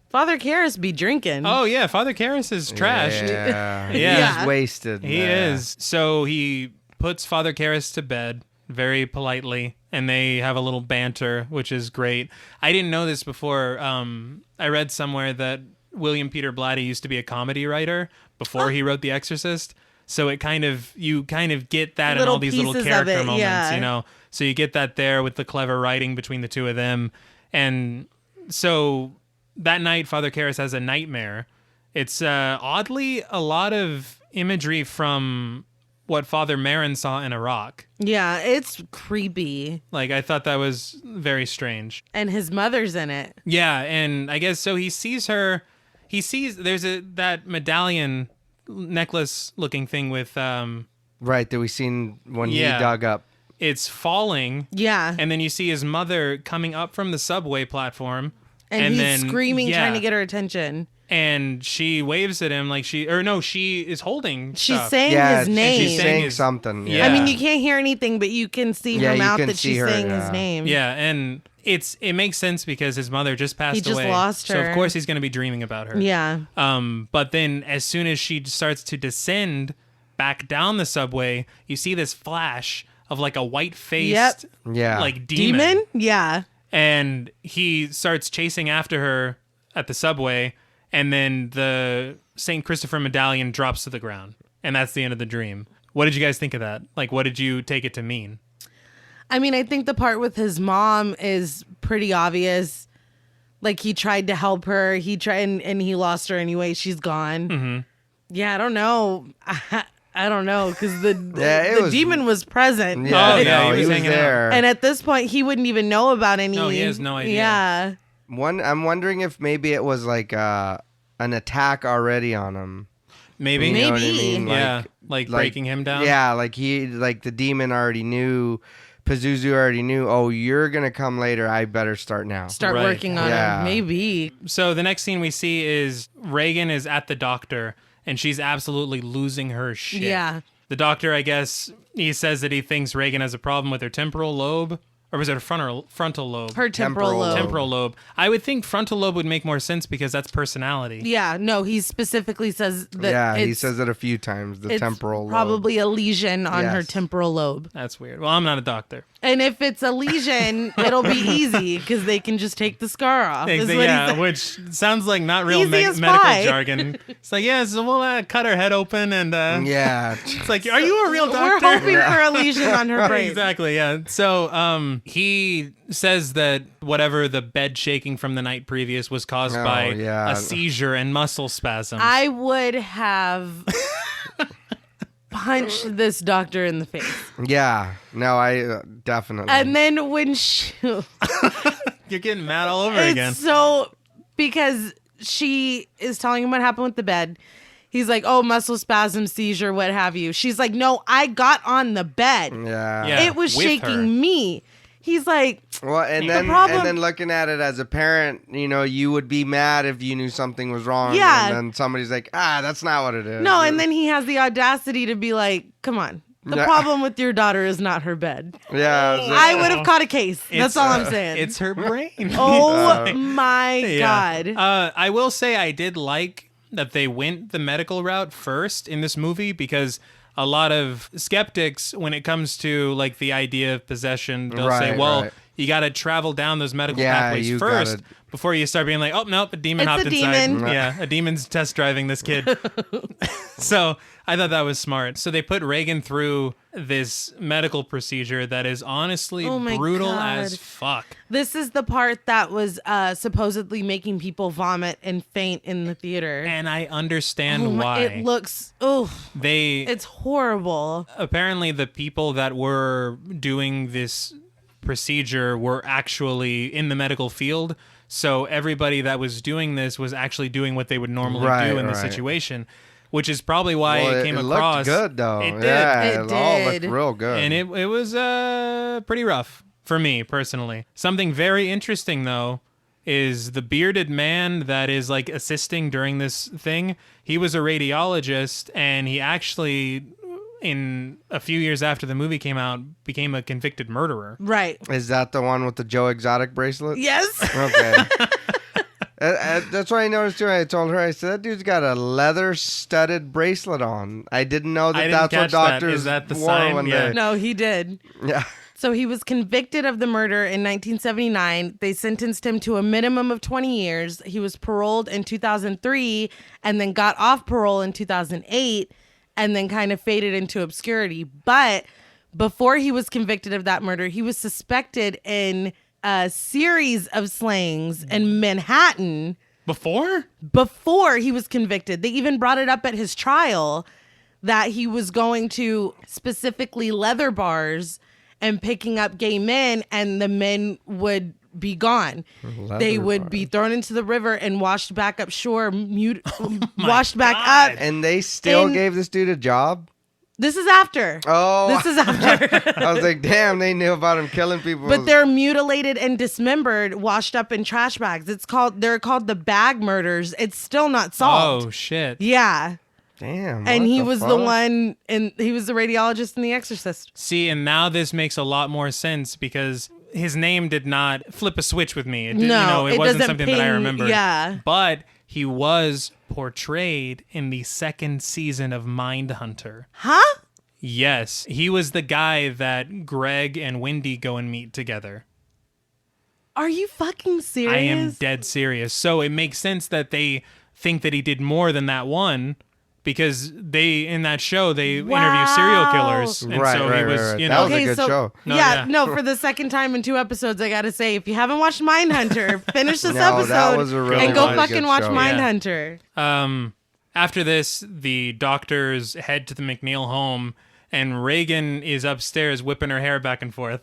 Father Karras be drinking. Oh yeah, Father Karras is trashed. Yeah. He's wasted. He is. So he puts Father Karras to bed very politely, and they have a little banter, which is great. I didn't know this before. I read somewhere that William Peter Blatty used to be a comedy writer before he wrote The Exorcist. So you kind of get that in all these little character moments, So you get that there with the clever writing between the two of them. And so that night, Father Karras has a nightmare. It's oddly a lot of imagery from what Father Marin saw in Iraq. Yeah, it's creepy. Like, I thought that was very strange. And his mother's in it. Yeah, and I guess so he sees her. He sees there's that medallion necklace looking thing with right that we seen when he dug up. It's falling. Yeah. And then you see his mother coming up from the subway platform. And he's then, screaming, trying to get her attention. And she waves at him like she is holding stuff. Saying his name. She's saying something. Yeah. I mean, you can't hear anything, but you can see her mouth that she's saying his name. Yeah, and it makes sense because his mother just passed away. He just lost her. So of course he's going to be dreaming about her. Yeah. But then as soon as she starts to descend back down the subway, you see this flash of like a white-faced like demon. Yeah. And he starts chasing after her at the subway, and then the St. Christopher medallion drops to the ground. And that's the end of the dream. What did you guys think of that? Like, what did you take it to mean? I mean, I think the part with his mom is pretty obvious. Like, he tried to help her. He tried, and he lost her anyway. She's gone. Mm-hmm. Yeah, I don't know. I don't know, because the demon was present. Yeah, he was there. And at this point, he wouldn't even know about any. No, he has no idea. Yeah. I'm wondering if maybe it was like an attack already on him. Maybe. You know what I mean? Like breaking him down. Yeah, like the demon already knew. Pazuzu already knew, you're going to come later. I better start now. Start working on him. Maybe. So the next scene we see is Reagan is at the doctor, and she's absolutely losing her shit. Yeah. The doctor, I guess, he says that he thinks Reagan has a problem with her temporal lobe. Or was it a frontal lobe? Her temporal lobe. Temporal lobe. I would think frontal lobe would make more sense because that's personality. Yeah, no, he specifically says that. Yeah, he says it a few times, the temporal lobe. Probably a lesion on her temporal lobe. That's weird. Well, I'm not a doctor. And if it's a lesion, it'll be easy because they can just take the scar off. Which sounds like not real medical jargon. It's like, so we'll cut her head open and... It's like, are you a real doctor? We're hoping for a lesion on her brain. Exactly, yeah. So he says that whatever the bed shaking from the night previous was caused by a seizure and muscle spasms. I would have... punch this doctor in the face. Yeah. No, I definitely. And then when she... You're getting mad all over again. So, because she is telling him what happened with the bed. He's like, muscle spasm, seizure, what have you. She's like, no, I got on the bed. Yeah. It was shaking me. He's like, well, and then looking at it as a parent, you would be mad if you knew something was wrong. Yeah. And then somebody's like, that's not what it is. No, and then he has the audacity to be like, come on. The problem with your daughter is not her bed. Yeah. I would have caught a case. That's all I'm saying. It's her brain. Oh my God. I will say I did like that they went the medical route first in this movie because a lot of skeptics, when it comes to like the idea of possession, they'll say, well, you got to travel down those medical Yeah, pathways you first gotta- before you start being like, oh, nope, a demon It's hopped a inside. demon. Yeah, a demon's test driving this kid. So I thought that was smart. So they put Reagan through this medical procedure that is honestly Oh my brutal God. as fuck. This is the part that was supposedly making people vomit and faint in the theater. And I understand Oh my- why. It looks, it's horrible. Apparently the people that were doing this procedure were actually in the medical field. So everybody that was doing this was actually doing what they would normally do in the situation, which is probably why it came across. Looked good though. It did. Yeah, It all looked did. real good. And it was pretty rough for me personally. Something very interesting though is the bearded man that is like assisting during this thing. He was a radiologist, and he actually, in a few years after the movie came out, became a convicted murderer. Right. Is that the one with the Joe Exotic bracelet? Yes. Okay. That's what I noticed too. I told her, I said, that dude's got a leather studded bracelet on. I didn't know I that didn't that's what catch that. doctors Is that the wore sign? when Yeah. they... No, he did. Yeah. So he was convicted of the murder in 1979. They sentenced him to a minimum of 20 years. He was paroled in 2003 and then got off parole in 2008 and then kind of faded into obscurity. But before he was convicted of that murder, he was suspected in a series of slayings in Manhattan before he was convicted. They even brought it up at his trial that he was going to specifically leather bars and picking up gay men, and the men would be gone. They would be thrown into the river and washed back up shore, washed back up. And they still gave this dude a job? This is after. Oh. This is after. I was like, damn, they knew about him killing people. But they're mutilated and dismembered, washed up in trash bags. They're called the bag murders. It's still not solved. Oh shit. Yeah. Damn. And what he the was fuck? the one, and he was the radiologist in The Exorcist. See, and now this makes a lot more sense because his name did not flip a switch with me. It did, No, it it wasn't doesn't something that I ping- remembered. yeah. But he was portrayed in the second season of Mindhunter. Huh? Yes, he was the guy that Greg and Wendy go and meet together. Are you fucking serious? I am dead serious. So it makes sense that they think that he did more than that one, because they, in that show, they interview serial killers. And Right, so right, he was, right, right. you That know. was a good show. No, yeah, yeah. no, for the second time in 2 episodes, I gotta say, if you haven't watched Mindhunter, finish this No, that episode was a really, and go really fucking good watch show. Mindhunter. After this, the doctors head to the McNeil home, and Reagan is upstairs whipping her hair back and forth.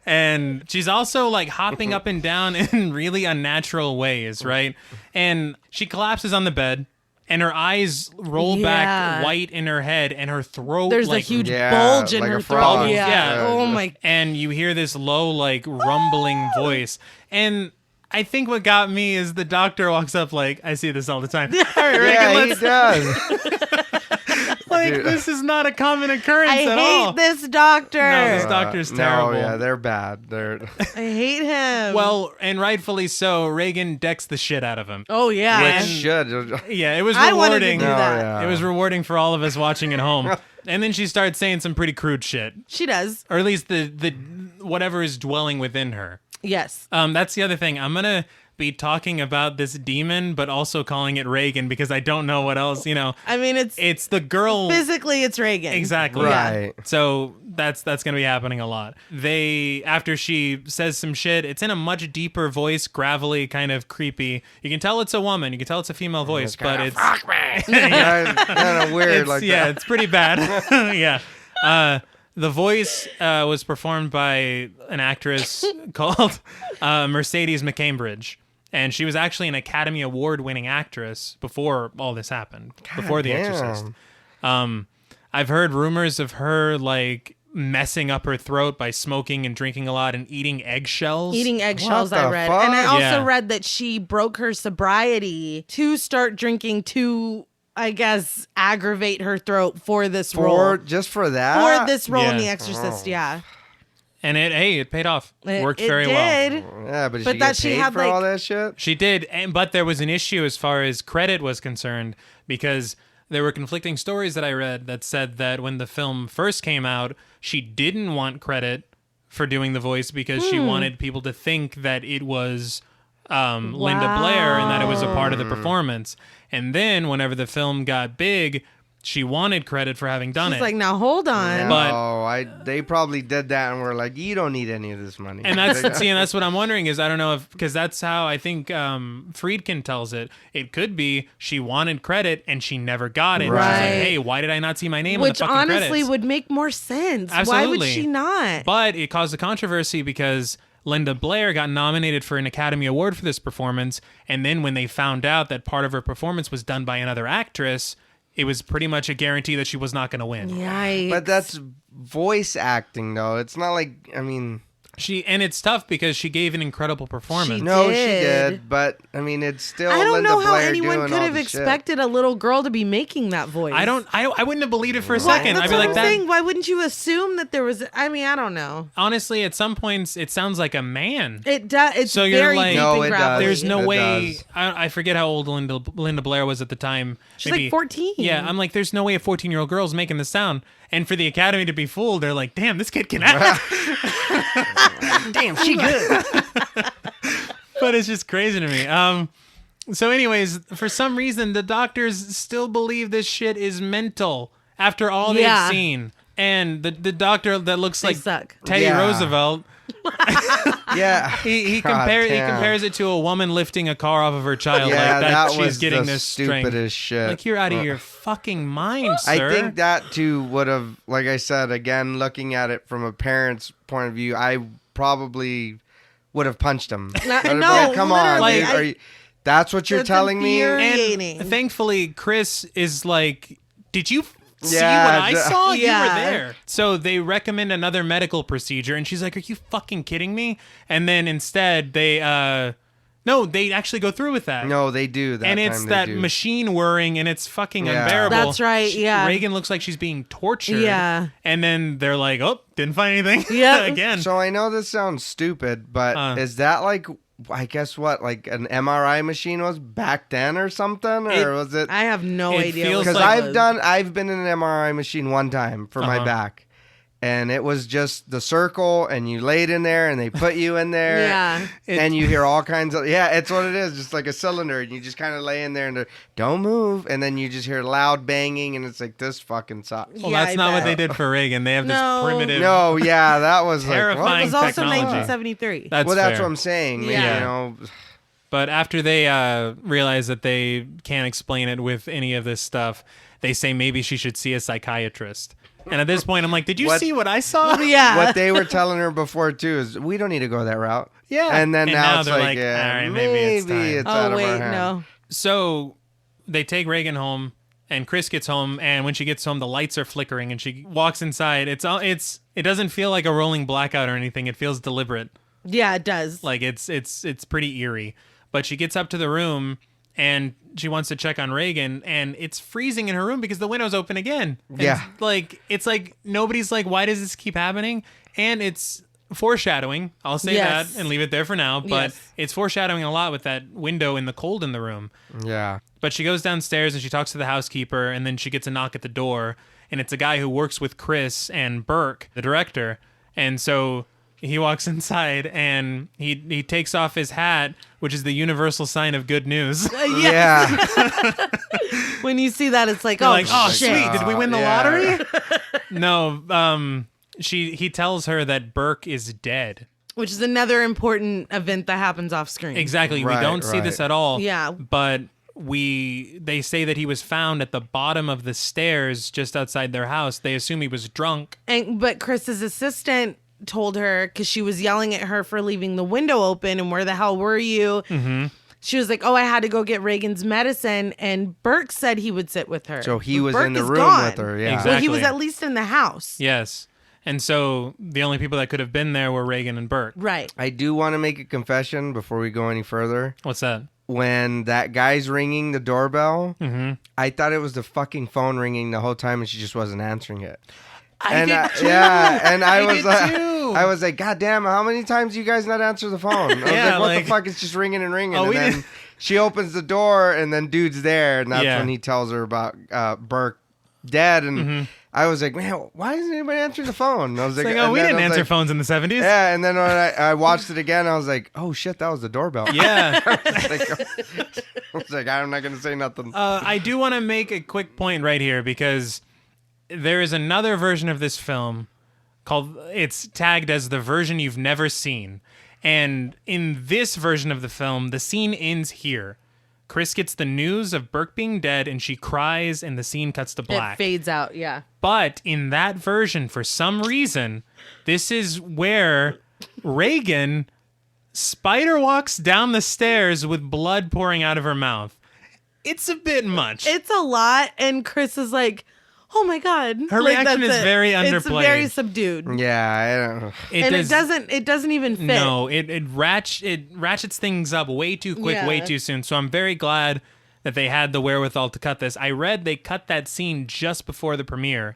And she's also like hopping up and down in really unnatural ways, right? And she collapses on the bed, and her eyes roll back Yeah. white in her head, and her throat There's like a huge Yeah, bulge in like her a throat. frog. Yeah. Yeah. Oh my. and you hear this low, like, rumbling voice. And I think what got me is the doctor walks up like, I see this all the time. All right, Reagan, Yeah, he let's, does. like, Dude. this is not a common occurrence I at all. hate this doctor. No, this doctor's terrible. No, yeah, they're bad. They're I hate him. Well, and rightfully so, Reagan decks the shit out of him. oh yeah. Which should. Yeah, it was I wanted to rewarding. do No, that. yeah. It was rewarding for all of us watching at home. And then she starts saying some pretty crude shit. She does. Or at least the whatever is dwelling within her. Yes. That's the other thing. I'm gonna be talking about this demon, but also calling it Reagan because I don't know what else. You know, I mean, it's the girl. physically it's Reagan. Exactly. Right. So that's gonna be happening a lot. They, after she says some shit, it's in a much deeper voice, gravelly, kind of creepy. You can tell it's a woman. You can tell it's a female voice, but it's Kind of weird it's, like yeah, that. it's pretty bad. Yeah. The voice was performed by an actress called Mercedes McCambridge. And she was actually an Academy Award-winning actress before all this happened, before The damn. Exorcist. I've heard rumors of her, like, messing up her throat by smoking and drinking a lot and eating eggshells. Eating eggshells, What I the read. fuck? And I also Yeah. read that she broke her sobriety to start drinking to, I guess, aggravate her throat for this role. Just for that. For this role in Yeah. The Exorcist, yeah. And it paid off. Worked it very well. did. Yeah, but But she that get she paid had, for like- all that shit. She did, but there was an issue as far as credit was concerned, because there were conflicting stories that I read that said that when the film first came out, she didn't want credit for doing the voice because she wanted people to think that it was Linda Blair and that it was a part of the performance. And then whenever the film got big, she wanted credit for having done She's it. like, now hold on. But they probably did that and were like, you don't need any of this money. and that's what I'm wondering is I don't know if because that's how I think Friedkin tells it. It could be she wanted credit and she never got it. Right. She's like, hey, why did I not see my name on the Which fucking honestly credits? would make more sense. Absolutely. Why would she not? But it caused a controversy because Linda Blair got nominated for an Academy Award for this performance, and then when they found out that part of her performance was done by another actress, it was pretty much a guarantee that she was not going to win. Yikes. But that's voice acting, though. It's not like, I mean... And it's tough because she gave an incredible performance. She did, but I mean, it's still. I don't Linda know how Blair anyone doing could all have the expected a little girl to be making that voice. I wouldn't have believed it for a Well, second. that's I'd be what like, I'm that. saying. Why wouldn't you assume that there was? I mean, I don't know. Honestly, at some points, it sounds like a man. It does. It's So you're very like- deep No, and it does. gravelly. There's no It way. does. I forget how old Linda Blair was at the time. She's like 14. Yeah, I'm like, there's no way a 14-year-old girl's making this sound. And for the Academy to be fooled, they're like, damn, this kid can act. Damn, she good. But it's just crazy to me. So anyways, for some reason, the doctors still believe this shit is mental after all Yeah. they've seen. And the doctor that looks They like suck. Teddy Yeah. Roosevelt, Yeah. he God damn. compares it to a woman lifting a car off of her child. Yeah, like that she's was getting the this strength. stupidest shit. Like you're out of your fucking mind, sir. I think that too would have, like I said, again, looking at it from a parent's point of view, I probably would have punched him. No, I'd be like, come on, literally, dude, are you, that's what you're That's telling me? infuriating. And thankfully, Chris is like, did you see Yeah, what I saw? You Yeah. were there. So they recommend another medical procedure, and she's like, are you fucking kidding me? And then instead, they actually go through with that. No, they do. That and it's time that they do. machine whirring, and it's fucking Yeah. unbearable. That's right, yeah. Reagan looks like she's being tortured. Yeah. And then they're like, oh, didn't find anything. Yep. Again. So I know this sounds stupid, but is that like, I guess what, like an MRI machine was back then or something? Or was it? I have no It idea. feels what Because it was. I've been in an MRI machine one time for my back. And it was just the circle, and you laid in there, and they put you in there. Yeah. And you hear all kinds of, it's what it is, just like a cylinder, and you just kind of lay in there, and don't move, and then you just hear loud banging, and it's like, this fucking sucks. Well, Yeah, that's I not what bet. they did for Reagan. They have No. this primitive. No, yeah, that was Terrifying. like, It was also technology. 1973. That's well, that's fair. what I'm saying. Yeah. You know, But after they realize that they can't explain it with any of this stuff, they say maybe she should see a psychiatrist. And at this point, I'm like, did you see what I saw? Yeah. what they were telling her before, too, is we don't need to go that route. Yeah. And then And now now it's they're like, like, all right, maybe maybe it's time. out Oh, of our wait, hand. no. So they take Reagan home, and Chris gets home, and when she gets home, the lights are flickering, and she walks inside. It doesn't feel like a rolling blackout or anything. It feels deliberate. Yeah, it does. Like it's pretty eerie. But she gets up to the room, and she wants to check on Reagan, and it's freezing in her room because the window's open again. And Yeah. it's like nobody's like, why does this keep happening? And it's foreshadowing. I'll say Yes. that and leave it there for now. But Yes. it's foreshadowing a lot with that window and the cold in the room. Yeah. But she goes downstairs and she talks to the housekeeper, and then she gets a knock at the door, and it's a guy who works with Chris and Burke, the director. And so he walks inside, and he takes off his hat, which is the universal sign of good news. Yeah. When you see that, it's like, You're oh, like, oh, shit. sweet, did we win the Yeah. lottery? No, he tells her that Burke is dead. Which is another important event that happens off screen. Exactly. We Right, don't see this right. at all. Yeah. But they say that he was found at the bottom of the stairs just outside their house. They assume he was drunk. But Chris's assistant told her, because she was yelling at her for leaving the window open, and where the hell were you? Mm-hmm. She was like, oh, I had to go get Reagan's medicine, and Burke said he would sit with her. So he was Burke in the is room gone. with her. Yeah. Exactly. Well, he was at least in the house. Yes. And so the only people that could have been there were Reagan and Burke. Right. I do want to make a confession before we go any further. What's that? When that guy's ringing the doorbell, I thought it was the fucking phone ringing the whole time, and she just wasn't answering it. I did too. Yeah, and I was did like, too. I was like, God damn, how many times do you guys not answer the phone? I was Yeah, like, what like- the fuck? It's just ringing and ringing. Oh, and we then did- she opens the door, and then dude's there, and that's Yeah. when he tells her about Burke dead. And I was like, man, why isn't anybody answering the phone? And I was It's like, like, oh, we didn't answer phones in the 70s. Yeah, and then when I watched it again, I was like, oh shit, that was the doorbell. Yeah. I was like, I'm not gonna say nothing. I do want to make a quick point right here because there is another version of this film it's tagged as the version you've never seen. And in this version of the film, the scene ends here. Chris gets the news of Burke being dead and she cries and the scene cuts to black. It fades out, yeah. But in that version, for some reason, this is where Regan spider walks down the stairs with blood pouring out of her mouth. It's a bit much. It's a lot, and Chris is like, oh my God. Her reaction is very underplayed. It's very subdued. Yeah, I don't. It doesn't even fit. No, it ratchets things up way too quick, way too soon. So I'm very glad that they had the wherewithal to cut this. I read they cut that scene just before the premiere.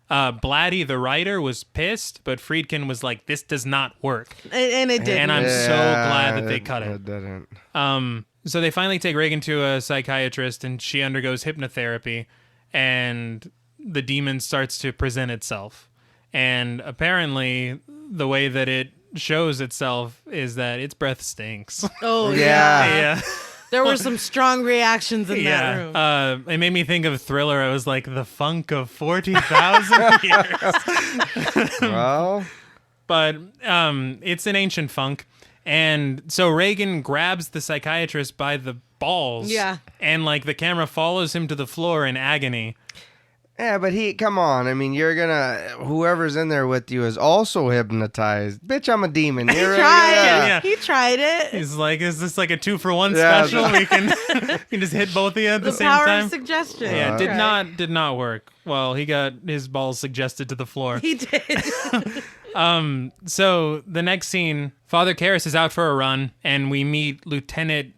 Blatty, the writer, was pissed, but Friedkin was like, "This does not work," and it didn't. And I'm so glad that they cut it. It didn't. So they finally take Regan to a psychiatrist, and she undergoes hypnotherapy, and the demon starts to present itself. And apparently, the way that it shows itself is that its breath stinks. Oh Yeah. There were some strong reactions in that room. It made me think of Thriller. I was like, the funk of 40,000 years. Well, But it's an ancient funk. And so Regan grabs the psychiatrist by the balls. Yeah. And like the camera follows him to the floor in agony. yeah, but come on. I mean, whoever's in there with you is also hypnotized. Bitch, I'm a demon. He You're tried. Yeah. He tried it. He's like, is this like a 2-for-1 Yeah. special? We can just hit both of you at the same power time. of suggestion. Yeah, Right. did not work. Well, he got his balls suggested to the floor. He did. So the next scene, Father Karras is out for a run, and we meet Lieutenant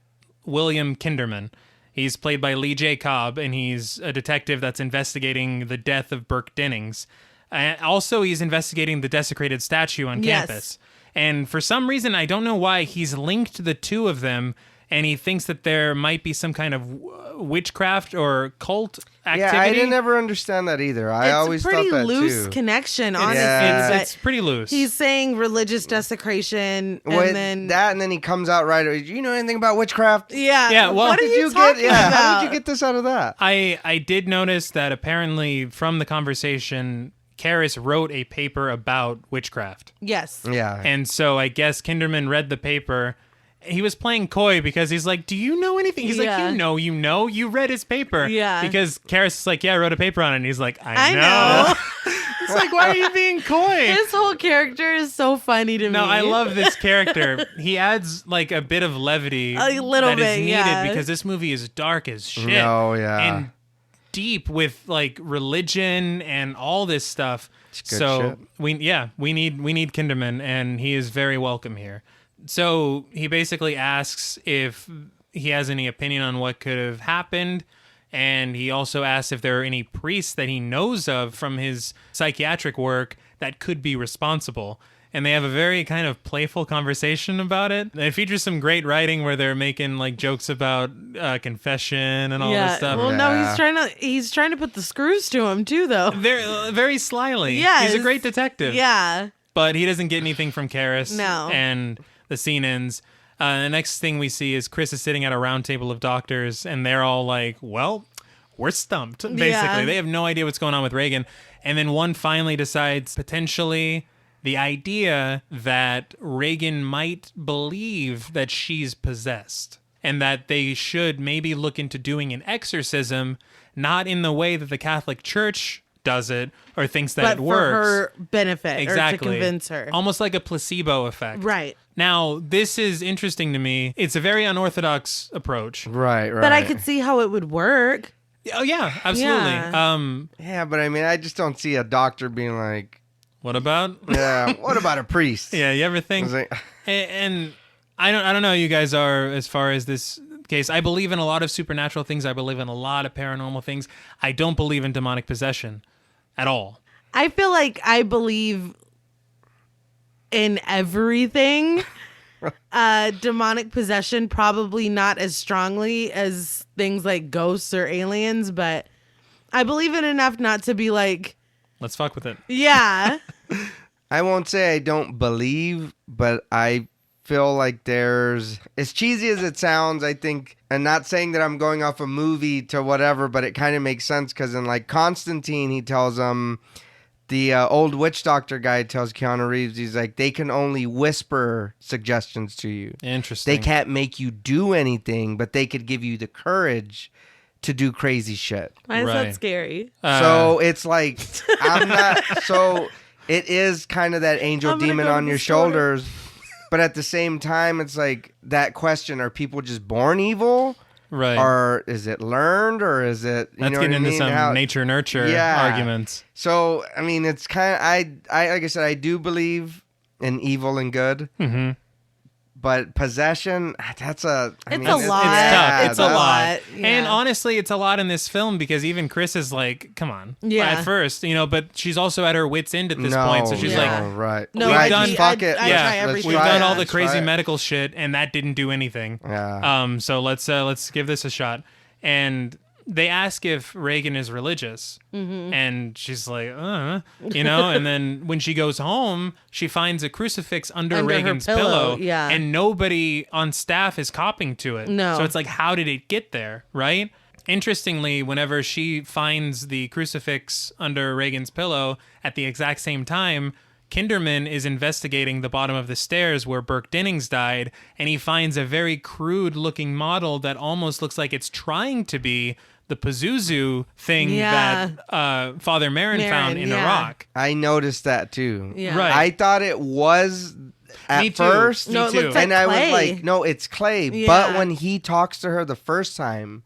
William Kinderman. He's played by Lee J. Cobb, and he's a detective that's investigating the death of Burke Dennings. Also, he's investigating the desecrated statue on campus. And for some reason, I don't know why, he's linked the two of them, and he thinks that there might be some kind of witchcraft or cult activity. Yeah, I didn't ever understand that either. I always thought that too. It's a pretty loose connection, honestly. Yeah. but It's pretty loose. He's saying religious desecration, and and then he comes out right away. Do you know anything about witchcraft? Yeah, well, what are Did you talking about? How did you get this out of that? I did notice that apparently from the conversation, Karras wrote a paper about witchcraft. Yes. Yeah. And so I guess Kinderman read the paper. He was playing coy because he's like, do you know anything? He's like, you read his paper. Yeah. Because Karras is like, yeah, I wrote a paper on it. And he's like, I know. know. It's like, why are you being coy? His whole character is so funny to me. No, I love this character. He adds like a bit of levity A little that is bit, needed yeah. because this movie is dark as shit. No, yeah. And deep with like religion and all this stuff. good So shit. we need Kinderman, and he is very welcome here. So he basically asks if he has any opinion on what could have happened. And he also asks if there are any priests that he knows of from his psychiatric work that could be responsible. And they have a very kind of playful conversation about it. It features some great writing where they're making like jokes about confession and all this stuff. Well, no, Yeah. he's trying to put the screws to him too, though. Very, very slyly. Yes. He's a great detective. Yeah. But he doesn't get anything from Karras. No. And the scene ends. The next thing we see is Chris is sitting at a round table of doctors, and they're all like, well, we're stumped, basically. Yeah. They have no idea what's going on with Regan. And then one finally decides potentially the idea that Regan might believe that she's possessed and that they should maybe look into doing an exorcism, not in the way that the Catholic Church does it or thinks that But it for works. her benefit, Exactly. or to convince her. Almost like a placebo effect. Right. Now, this is interesting to me. It's a very unorthodox approach. Right. But I could see how it would work. Oh, yeah, absolutely. Yeah. Yeah, but I mean, I just don't see a doctor being like, What about? yeah, what about a priest? Yeah, you ever I think? was like, And I don't know how you guys are as far as this case. I believe in a lot of supernatural things. I believe in a lot of paranormal things. I don't believe in demonic possession at all. I feel like I believe in everything. Demonic possession, probably not as strongly as things like ghosts or aliens, but I believe in enough not to be like, Let's fuck with it. Yeah. I won't say I don't believe, but I feel like there's, as cheesy as it sounds, I think, and not saying that I'm going off a movie to whatever, but it kind of makes sense because in like Constantine, he tells the old witch doctor guy tells Keanu Reeves, he's like, they can only whisper suggestions to you. Interesting. They can't make you do anything, but they could give you the courage to do crazy shit. Why is Right. that scary? So it's like, I'm not, so it is kind of that angel I'm gonna demon go to on the your store. shoulders. But at the same time, it's like that question, are people just born evil? Right. Or is it learned? Or is it, you That's know getting what I into mean? some How- nature nurture Yeah. arguments. So, I mean, it's kind of, I like I said, I do believe in evil and good. Mm-hmm. But possession, that's a... I It's mean, a lot. It's a that's- lot. Yeah. And honestly, it's a lot in this film because even Chris is like, come on. Yeah. At first, but she's also at her wit's end at this No, point. So she's Yeah. no, right. No, We've right, done- fuck it. I'd Yeah. try Let's everything. we've try done it. all the Let's crazy try it. medical shit and that didn't do anything. Yeah. So let's give this a shot. And they ask if Reagan is religious, and she's like, and then when she goes home, she finds a crucifix under Under her Reagan's pillow, yeah. and nobody on staff is copping to it. No. So it's like, how did it get there, right? Interestingly, whenever she finds the crucifix under Reagan's pillow at the exact same time, Kinderman is investigating the bottom of the stairs where Burke Dennings died, and he finds a very crude-looking model that almost looks like it's trying to be the Pazuzu thing Yeah. that Father Marin found in yeah. Iraq. I noticed that too. Yeah. Right. I thought it was at Me too. first. No, it too. looks like And I was clay. like, no, it's clay. Yeah. But when he talks to her the first time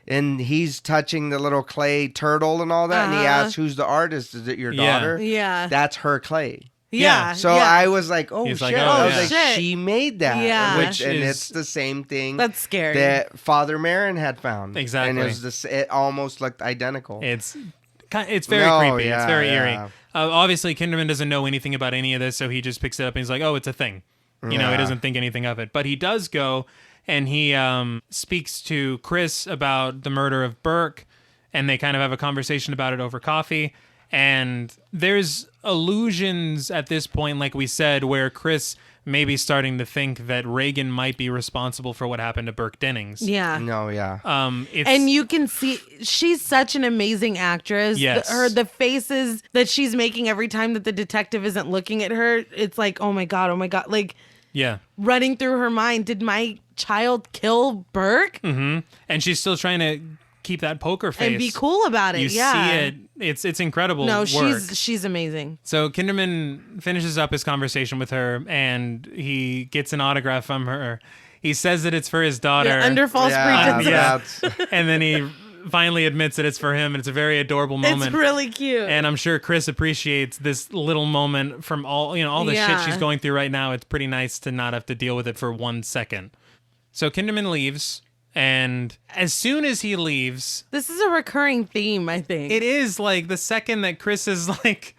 and he's touching the little clay turtle and all that, and he Uh-huh. asks, who's the artist? Is it your Yeah. daughter? Yeah. That's her clay. Yeah. So yeah. I was like, oh He's shit. like, oh, I was yeah. like, Shit. she made that. Yeah. Which and is- it's the same thing That's scary. that Father Marin had found. Exactly. And it was this, it almost looked identical. It's very No, creepy. It's yeah, very yeah. eerie. Obviously, Kinderman doesn't know anything about any of this, so he just picks it up and he's like, oh, it's a thing. He Yeah. doesn't think anything of it. But he does go and he speaks to Chris about the murder of Burke, and they kind of have a conversation about it over coffee. And there's allusions at this point, like we said, where Chris may be starting to think that Reagan might be responsible for what happened to Burke Dennings. Yeah. No, yeah. It's, And you can see she's such an amazing actress. Yes. The faces that she's making every time that the detective isn't looking at her, it's like, oh my God. Like yeah. running through her mind, did my child kill Burke? And she's still trying to keep that poker face. And be cool about it. You yeah. see it. It's incredible No, work. she's amazing. So Kinderman finishes up his conversation with her, and he gets an autograph from her. He says that it's for his daughter, Yeah, under false pretenses. yeah. That's, and then he finally admits that it's for him, and it's a very adorable moment. It's really cute. And I'm sure Chris appreciates this little moment from all the Yeah. shit she's going through right now. It's pretty nice to not have to deal with it for 1 second. So Kinderman leaves, and as soon as he leaves, This is a recurring theme, I think. it is like the second that Chris is like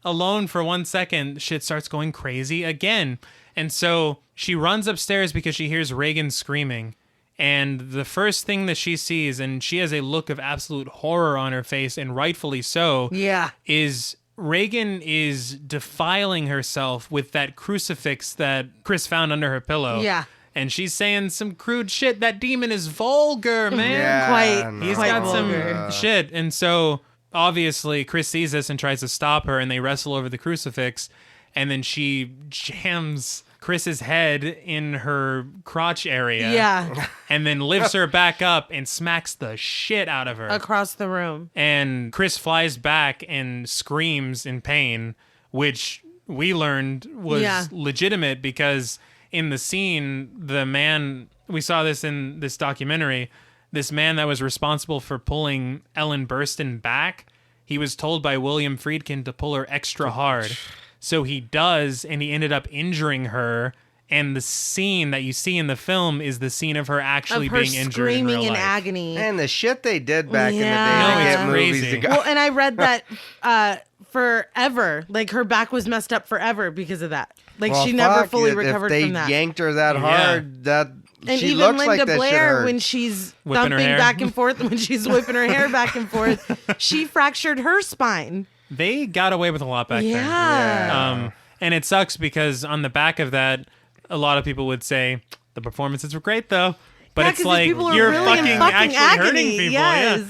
alone for 1 second, shit starts going crazy again. And so she runs upstairs because she hears Reagan screaming. And the first thing that she sees, and she has a look of absolute horror on her face, and rightfully so, Yeah. is Reagan is defiling herself with that crucifix that Chris found under her pillow. Yeah. And she's saying some crude shit. That demon is vulgar, man. yeah, quite- no. He's quite got vulgar. some shit. And so obviously Chris sees this and tries to stop her, and they wrestle over the crucifix. And then she jams Chris's head in her crotch area. Yeah. And then lifts her back up and smacks the shit out of her. Across the room. And Chris flies back and screams in pain, which we learned was Yeah. legitimate because in the scene, the man, we saw this in this documentary, this man that was responsible for pulling Ellen Burstyn back, he was told by William Friedkin to pull her extra hard. So he does, and he ended up injuring her. And the scene that you see in the film is the scene of her actually Of her being injured in screaming real in life. agony. And the shit they did back Yeah. in No, the day to it's get movies crazy. to go. Well, and I read that forever. Like her back was messed up forever because of that. Like Well, she never fuck, fully if recovered they from that. yanked her that Yeah. hard, that And she even looks Linda like that Blair, shit hurt. when she's Whipping her thumping hair. back and forth, when she's whipping her hair back and forth, she fractured her spine. they got away with a lot back Yeah. then. And it sucks because on the back of that, a lot of people would say the performances were great though, but Yeah, it's 'cause these like people are you're really fucking in actually agony. hurting people. Yes.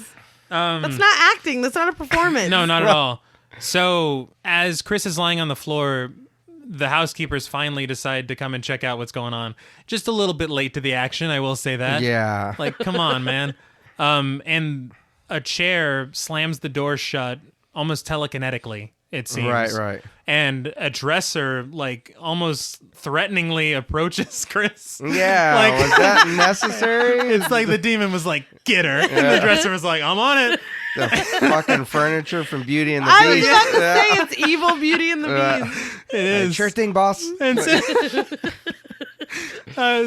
Yeah. That's not acting. That's not a performance. No, not at all. So as Chris is lying on the floor, the housekeepers finally decide to come and check out what's going on. Just a little bit late to the action, I will say that. Yeah. Like, come on, man. And a chair slams the door shut almost telekinetically, it seems. Right. And a dresser, like, almost threateningly approaches Chris. Yeah. Like- Was that necessary? It's like the demon was like, get her. And the dresser was like, I'm on it. The fucking furniture from Beauty and the I was Beast. about to say it's evil Beauty and the Beast. It is. Sure thing, boss. And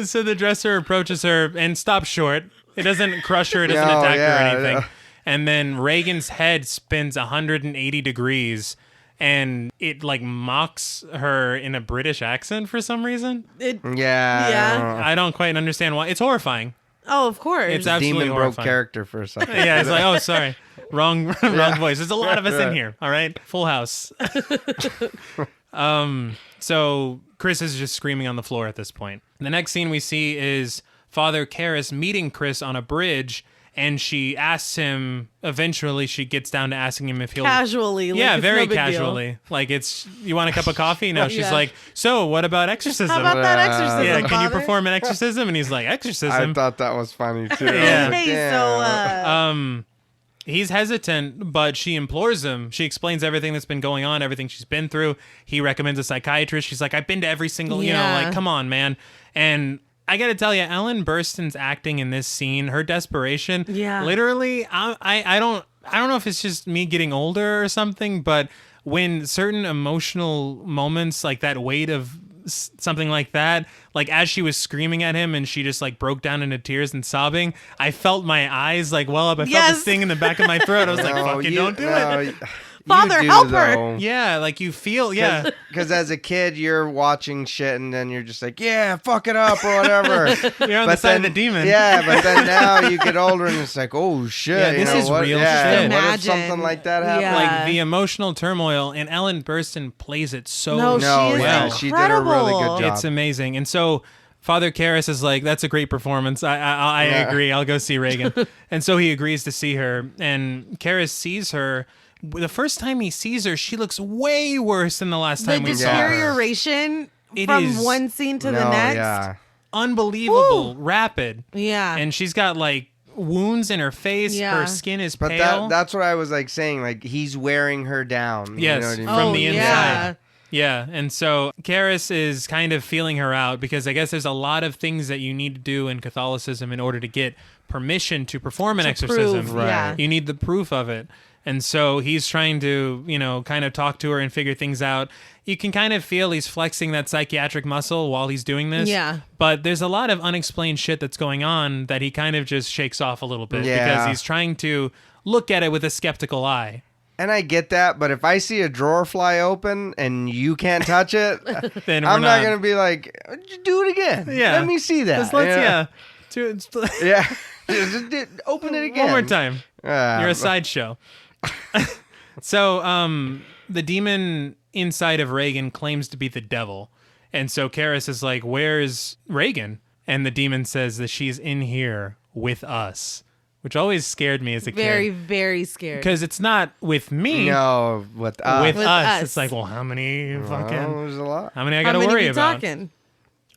so the dresser approaches her and stops short. It doesn't crush her. It doesn't No, attack her yeah, or anything. yeah. And then Reagan's head spins 180 degrees and it like mocks her in a British accent for some reason. Yeah. I don't quite understand why. It's horrifying. Oh, of course. It's absolutely Demon broke horrifying. character for a second. Yeah, it's like, oh, sorry. Wrong voice. There's a lot of us in here. All right. Full house. So Chris is just screaming on the floor at this point. The next scene we see is Father Karras meeting Chris on a bridge, and she asks him, eventually she gets down to asking him if he'll... Casually. Like, yeah, it's very no big deal. casually. Like, it's, you want a cup of coffee? No, she's Yeah. like, so what about exorcism? How about that exorcism, yeah, can you Father? perform an exorcism? And he's like, exorcism? I thought that was funny too. Yeah. I was like, Hey, damn. so, He's hesitant, but she implores him. She explains everything that's been going on, everything she's been through. He recommends a psychiatrist. She's like, I've been to every single, Yeah. like, come on, man. And I got to tell you, Ellen Burstyn's acting in this scene, her desperation, Yeah. literally, I don't know if it's just me getting older or something, but when certain emotional moments, like that weight of something like that, like as she was screaming at him and she just like broke down into tears and sobbing, I felt my eyes like well up. I felt Yes. the sting in the back of my throat. I was like, No, fucking you- don't do no, it. Father, do, help her. though. Yeah, like you feel, yeah. Because as a kid, you're watching shit and then you're just like, yeah, fuck it up or whatever. You're on the side of the demon. Yeah, but then now you get older and it's like, oh shit. Yeah, you this know, is what, real yeah, shit. What if Imagine. something like that happened? Yeah. Like the emotional turmoil, and Ellen Burstyn plays it so No, No, she is yeah, well. she did a really incredible. good job. It's amazing. And so Father Karras is like, that's a great performance. I Yeah. agree. I'll go see Reagan. And so he agrees to see her. And Karras sees her. The first time he sees her, she looks way worse than the last the time we saw her. deterioration It from is- one scene to the No, next. yeah. Unbelievable, rapid. Yeah. And she's got like wounds in her face. Yeah. Her skin is But pale. that's what I was like saying. Like he's wearing her down. Yes, You know what I mean? from Oh, the inside. yeah. Yeah, and so Karras is kind of feeling her out because I guess there's a lot of things that you need to do in Catholicism in order to get permission to perform an exorcism. prove, yeah. You need the proof of it. And so he's trying to, kind of talk to her and figure things out. You can kind of feel he's flexing that psychiatric muscle while he's doing this. Yeah. But there's a lot of unexplained shit that's going on that he kind of just shakes off a little bit Yeah. because he's trying to look at it with a skeptical eye. And I get that, but if I see a drawer fly open and you can't touch it, Then I'm we're not going to be like, do it again. Yeah. Let me see that. Just let's, yeah. yeah. Yeah. Just open it again. One more time. You're a sideshow. So, the demon inside of Reagan claims to be the devil. And so Karras is like, where's Reagan? And the demon says that she's in here with us, which always scared me as a Very, kid. very scared. Because it's not with me, No, with us. with With us. us. It's like, well, how many Oh, fucking, there's a lot. how many I How gotta many worry you about? talking?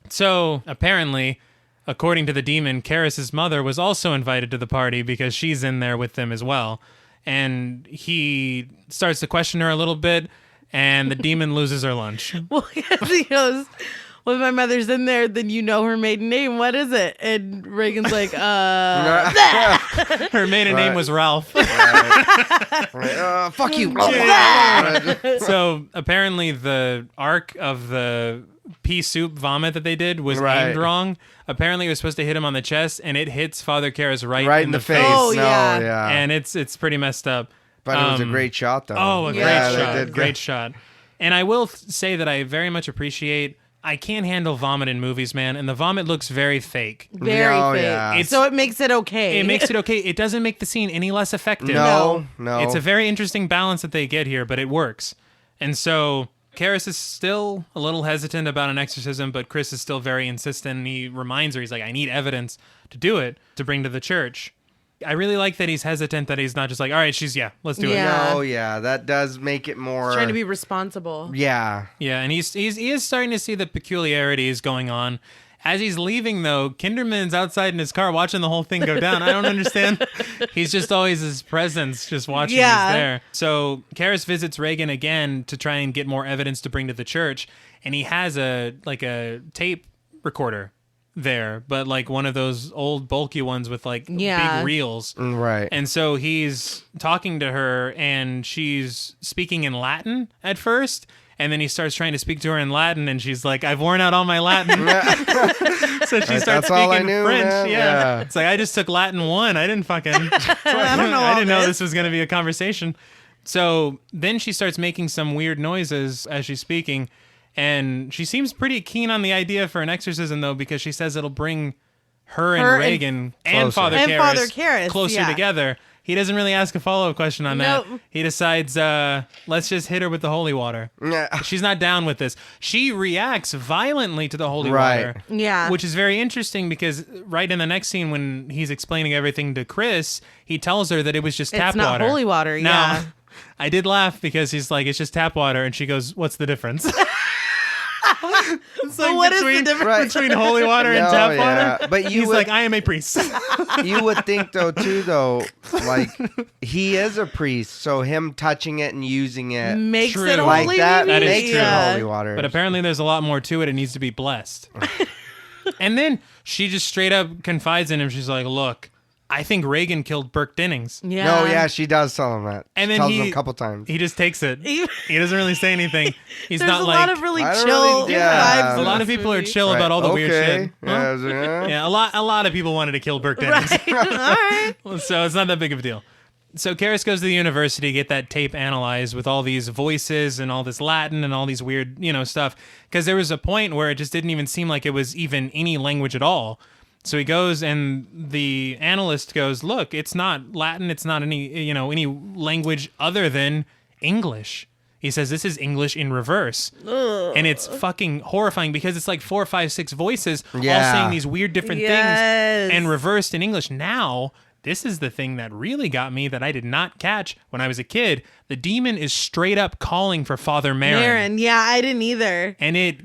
So apparently, according to the demon, Karras' mother was also invited to the party because she's in there with them as well. And he starts to question her a little bit, and the demon loses her lunch. Well, yes, he goes, well, if my mother's in there, then you know her maiden name. What is it? And Reagan's like, Her maiden name Right. was Ralph. Fuck you. So apparently the arc of the pea soup vomit that they did was Right. aimed wrong. Apparently it was supposed to hit him on the chest, and it hits Father Karras right in the face. Oh, no, yeah. yeah. And it's pretty messed up. But it was a Um, great shot, though. Oh, a Yeah, great they shot. did Great good. shot. And I will say that I very much appreciate, I can't handle vomit in movies, man, and the vomit looks very fake. Very fake. Yeah. So it makes it okay. It makes it okay. It doesn't make the scene any less effective. No. It's a very interesting balance that they get here, but it works. And so Karras is still a little hesitant about an exorcism, but Chris is still very insistent. And he reminds her, he's like, I need evidence to do it, to bring to the church. I really like that he's hesitant, that he's not just like, all right, let's do it. Yeah. No, yeah, that does make it more... He's trying to be responsible. Yeah. Yeah, and he is starting to see the peculiarities going on. As he's leaving, though, Kinderman's outside in his car watching the whole thing go down. I don't understand. He's just always his presence, just watching he's there. So Karras visits Reagan again to try and get more evidence to bring to the church, and he has a tape recorder there, but like one of those old bulky ones with like big reels. Right. And so he's talking to her, and she's speaking in Latin at first. And then he starts trying to speak to her in Latin, and she's like, I've worn out all my Latin. So she starts speaking French. Yeah. It's like, I just took Latin 1. I didn't fucking... I didn't know this was going to be a conversation. So then she starts making some weird noises as she's speaking, and she seems pretty keen on the idea for an exorcism, though, because she says it'll bring her and Reagan and Father Karras closer together. He doesn't really ask a follow-up question on that. He decides, let's just hit her with the holy water. She's not down with this. She reacts violently to the holy water. Yeah. Which is very interesting because right in the next scene when he's explaining everything to Chris, he tells her that it was just tap water. It's not holy water, Now, I did laugh because he's like, it's just tap water. And she goes, what's the difference? It's like what is the difference between holy water and tap water? But he's like, I am a priest. You would think though, like he is a priest, so him touching it and using it makes true. it like holy. that That is makes true. it holy water. But apparently there's a lot more to it. It needs to be blessed. And then she just straight up confides in him. She's like, look, I think Reagan killed Burke Dennings. Yeah. No, yeah, she does tell him that. And she then tells him a couple times. He just takes it. He doesn't really say anything. He's There's not a like... lot of really I don't chill really- yeah. vibes. A lot of people are chill about all the weird shit. Huh? Yeah. Yeah, a lot of people wanted to kill Burke Dennings. Right. All right. So it's not that big of a deal. So Karras goes to the university to get that tape analyzed with all these voices and all this Latin and all these weird, stuff. Because there was a point where it just didn't even seem like it was even any language at all. So he goes, and the analyst goes, look, it's not Latin. It's not any language other than English. He says, this is English in reverse. Ugh. And it's fucking horrifying because it's like 4, 5, 6 voices all saying these weird different things and reversed in English. Now, this is the thing that really got me that I did not catch when I was a kid. The demon is straight up calling for Father Merrin. Yeah, I didn't either. And it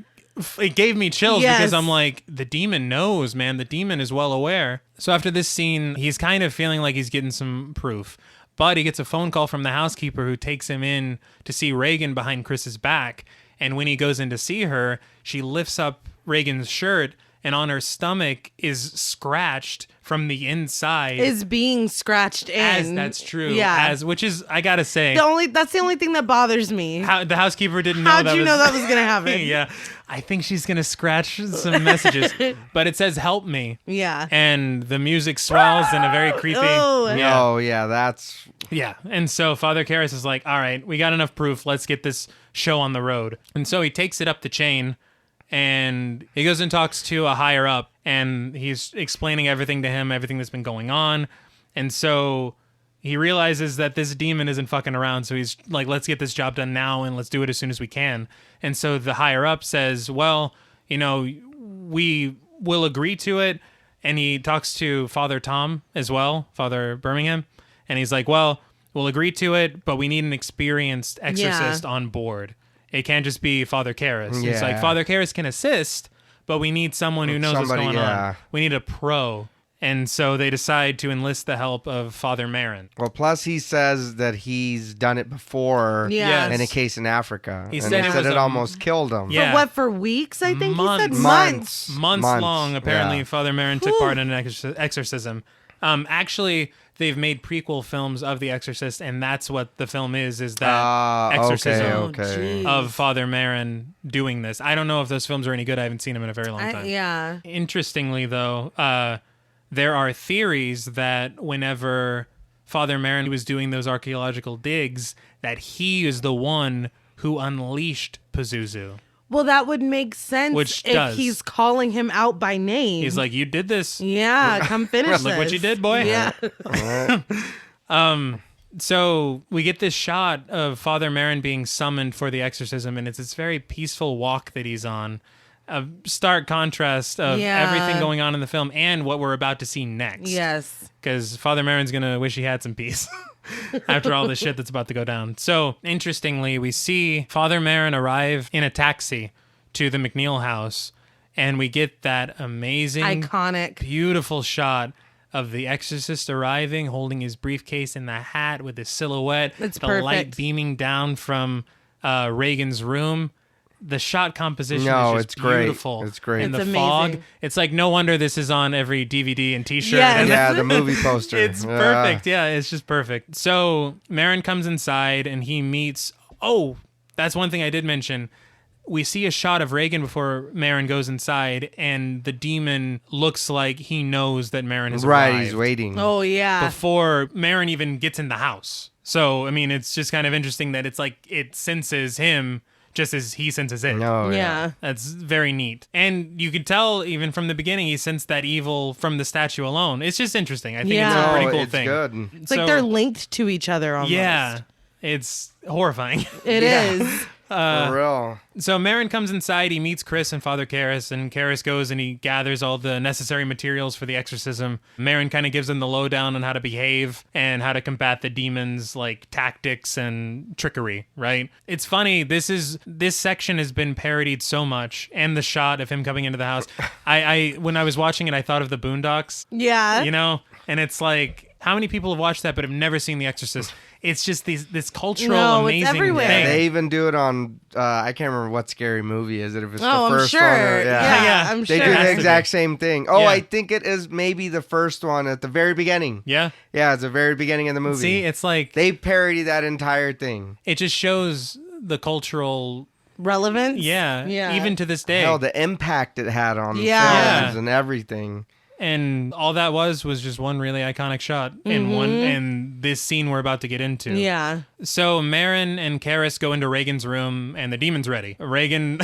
gave me chills because I'm like, the demon knows, man. The demon is well aware. So after this scene, he's kind of feeling like he's getting some proof. But he gets a phone call from the housekeeper who takes him in to see Reagan behind Chris's back. And when he goes in to see her, she lifts up Reagan's shirt, and on her stomach is scratched from the inside. Is being scratched in. That's true. Yeah. Which is, I gotta say, that's the only thing that bothers me. the housekeeper didn't know How'd that you was, know that was gonna happen? Yeah. I think she's gonna scratch some messages. But it says help me. Yeah. And the music swells in a very creepy. Oh. Yeah. Oh, yeah, that's... Yeah. And so Father Karras is like, all right, we got enough proof. Let's get this show on the road. And so he takes it up the chain. And he goes and talks to a higher up, and he's explaining everything to him, everything that's been going on. And so he realizes that this demon isn't fucking around. So he's like, let's get this job done now, and let's do it as soon as we can. And so the higher up says, well, we will agree to it. And he talks to Father Tom as well, Father Birmingham. And he's like, well, we'll agree to it, but we need an experienced exorcist on board. It can't just be Father Karras. Yeah. It's like Father Karras can assist, but we need someone who knows what's going on. We need a pro. And so they decide to enlist the help of Father Merrin. Well, plus he says that he's done it before in a case in Africa. He and said it almost killed him. Yeah. For what, for weeks, I think Months. he said? Months. Months long, apparently, Father Merrin took part in an exorcism. Actually, they've made prequel films of The Exorcist, and that's what the film is that exorcism of Father Merrin doing this. I don't know if those films are any good. I haven't seen them in a very long time. Yeah. Interestingly, though, there are theories that whenever Father Merrin was doing those archaeological digs, that he is the one who unleashed Pazuzu. Well, that would make sense Which if does. he's calling him out by name. He's like, you did this. yeah, come finish this. Look what you did, boy. Yeah. So we get this shot of Father Merrin being summoned for the exorcism, and it's this very peaceful walk that he's on. A stark contrast of everything going on in the film and what we're about to see next. Yes. Because Father Merrin's going to wish he had some peace after all the shit that's about to go down. So, interestingly, we see Father Merrin arrive in a taxi to the McNeil house, and we get that amazing, iconic, beautiful shot of the exorcist arriving, holding his briefcase in the hat with his silhouette. It's the perfect. light beaming down from Reagan's room. The shot composition No, is just it's great. beautiful. It's great. In It's the amazing. fog. It's like no wonder this is on every DVD and t-shirt. Yes. And Yeah, the movie poster. it's perfect. Yeah, it's just perfect. So Merrin comes inside and he meets... Oh, that's one thing I did mention. We see a shot of Reagan before Merrin goes inside, and the demon looks like he knows that Merrin has Right, arrived he's waiting. Oh, yeah. before Merrin even gets in the house. So, I mean, it's just kind of interesting that it's like it senses him just as he senses it. No, yeah. That's very neat. And you could tell even from the beginning he sensed that evil from the statue alone. It's just interesting. I think it's a Yeah. pretty No, cool it's thing. good. It's like they're linked to each other almost. Yeah. It's horrifying. It is. For real. So Merrin comes inside, he meets Chris and Father Karras, and Karras goes and he gathers all the necessary materials for the exorcism. Merrin kind of gives them the lowdown on how to behave and how to combat the demons, like tactics and trickery, right? It's funny, this section has been parodied so much, and the shot of him coming into the house. I when I was watching it, I thought of the Boondocks, Yeah. you know? And it's like, how many people have watched that but have never seen The Exorcist? It's just this cultural No, it's amazing everywhere. thing. They even do it on, I can't remember what scary movie is it, if it's Oh, the I'm first sure. one. Or, Yeah, Yeah. I'm They sure. do Has the to exact be. same thing. Oh, Yeah. I think it is maybe the first one at the very beginning. Yeah? Yeah, it's the very beginning of the movie. See, it's like... They parody that entire thing. It just shows the cultural, Relevance? yeah, Yeah. even to this day. Hell, the impact it had on Yeah. films and everything. And all that was just one really iconic shot and this scene we're about to get into. Yeah. So Merrin and Karras go into Reagan's room and the demon's ready. Reagan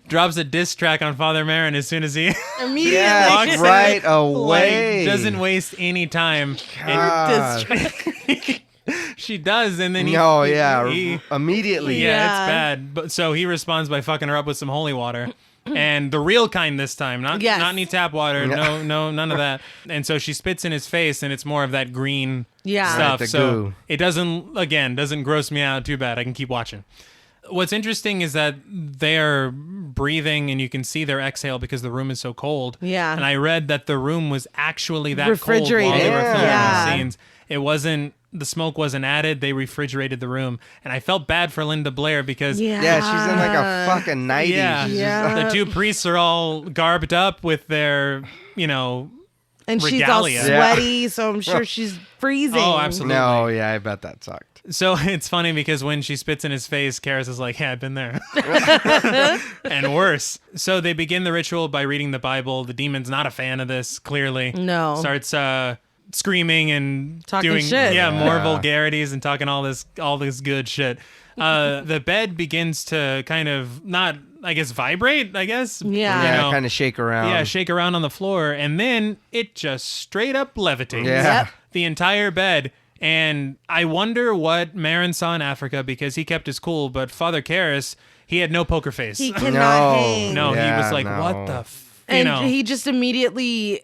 drops a diss track on Father Merrin as soon as he Immediately. Yeah, Walks in, right away. doesn't waste any time. God. She does, and then immediately. Yeah, Yeah. it's bad. But so he responds by fucking her up with some holy water. And the real kind this time, not any tap water, no, none of that. And so she spits in his face, and it's more of that green Yeah. stuff. Right, the so goo. it doesn't gross me out too bad. I can keep watching. What's interesting is that they're breathing, and you can see their exhale because the room is so cold. Yeah. And I read that the room was actually that Refrigerated. cold while they were filming Yeah. the scenes. It wasn't. The smoke wasn't added. They refrigerated the room, and I felt bad for Linda Blair because Yeah. Yeah, she's in like a fucking 90s. yeah, She's just Yeah. the two priests are all garbed up with their, And she's all regalia. sweaty, so I'm sure she's freezing. Oh, absolutely. No, yeah, I bet that sucked. So it's funny because when she spits in his face, Karras is like, yeah, I've been there. And worse. So they begin the ritual by reading the Bible. The demon's not a fan of this, clearly. No. Starts screaming and Talking doing shit. more Yeah. vulgarities and talking all this good shit. The bed begins to kind of not, I guess, vibrate, I guess. Yeah. Yeah, You know, kind of shake around. yeah, shake around on the floor, and then it just straight up levitates. Yeah. Yep. The entire bed. And I wonder what Merrin saw in Africa because he kept his cool, but Father Karras, he had no poker face. He cannot No. hang. No, he Yeah, was like, no. what the And he just immediately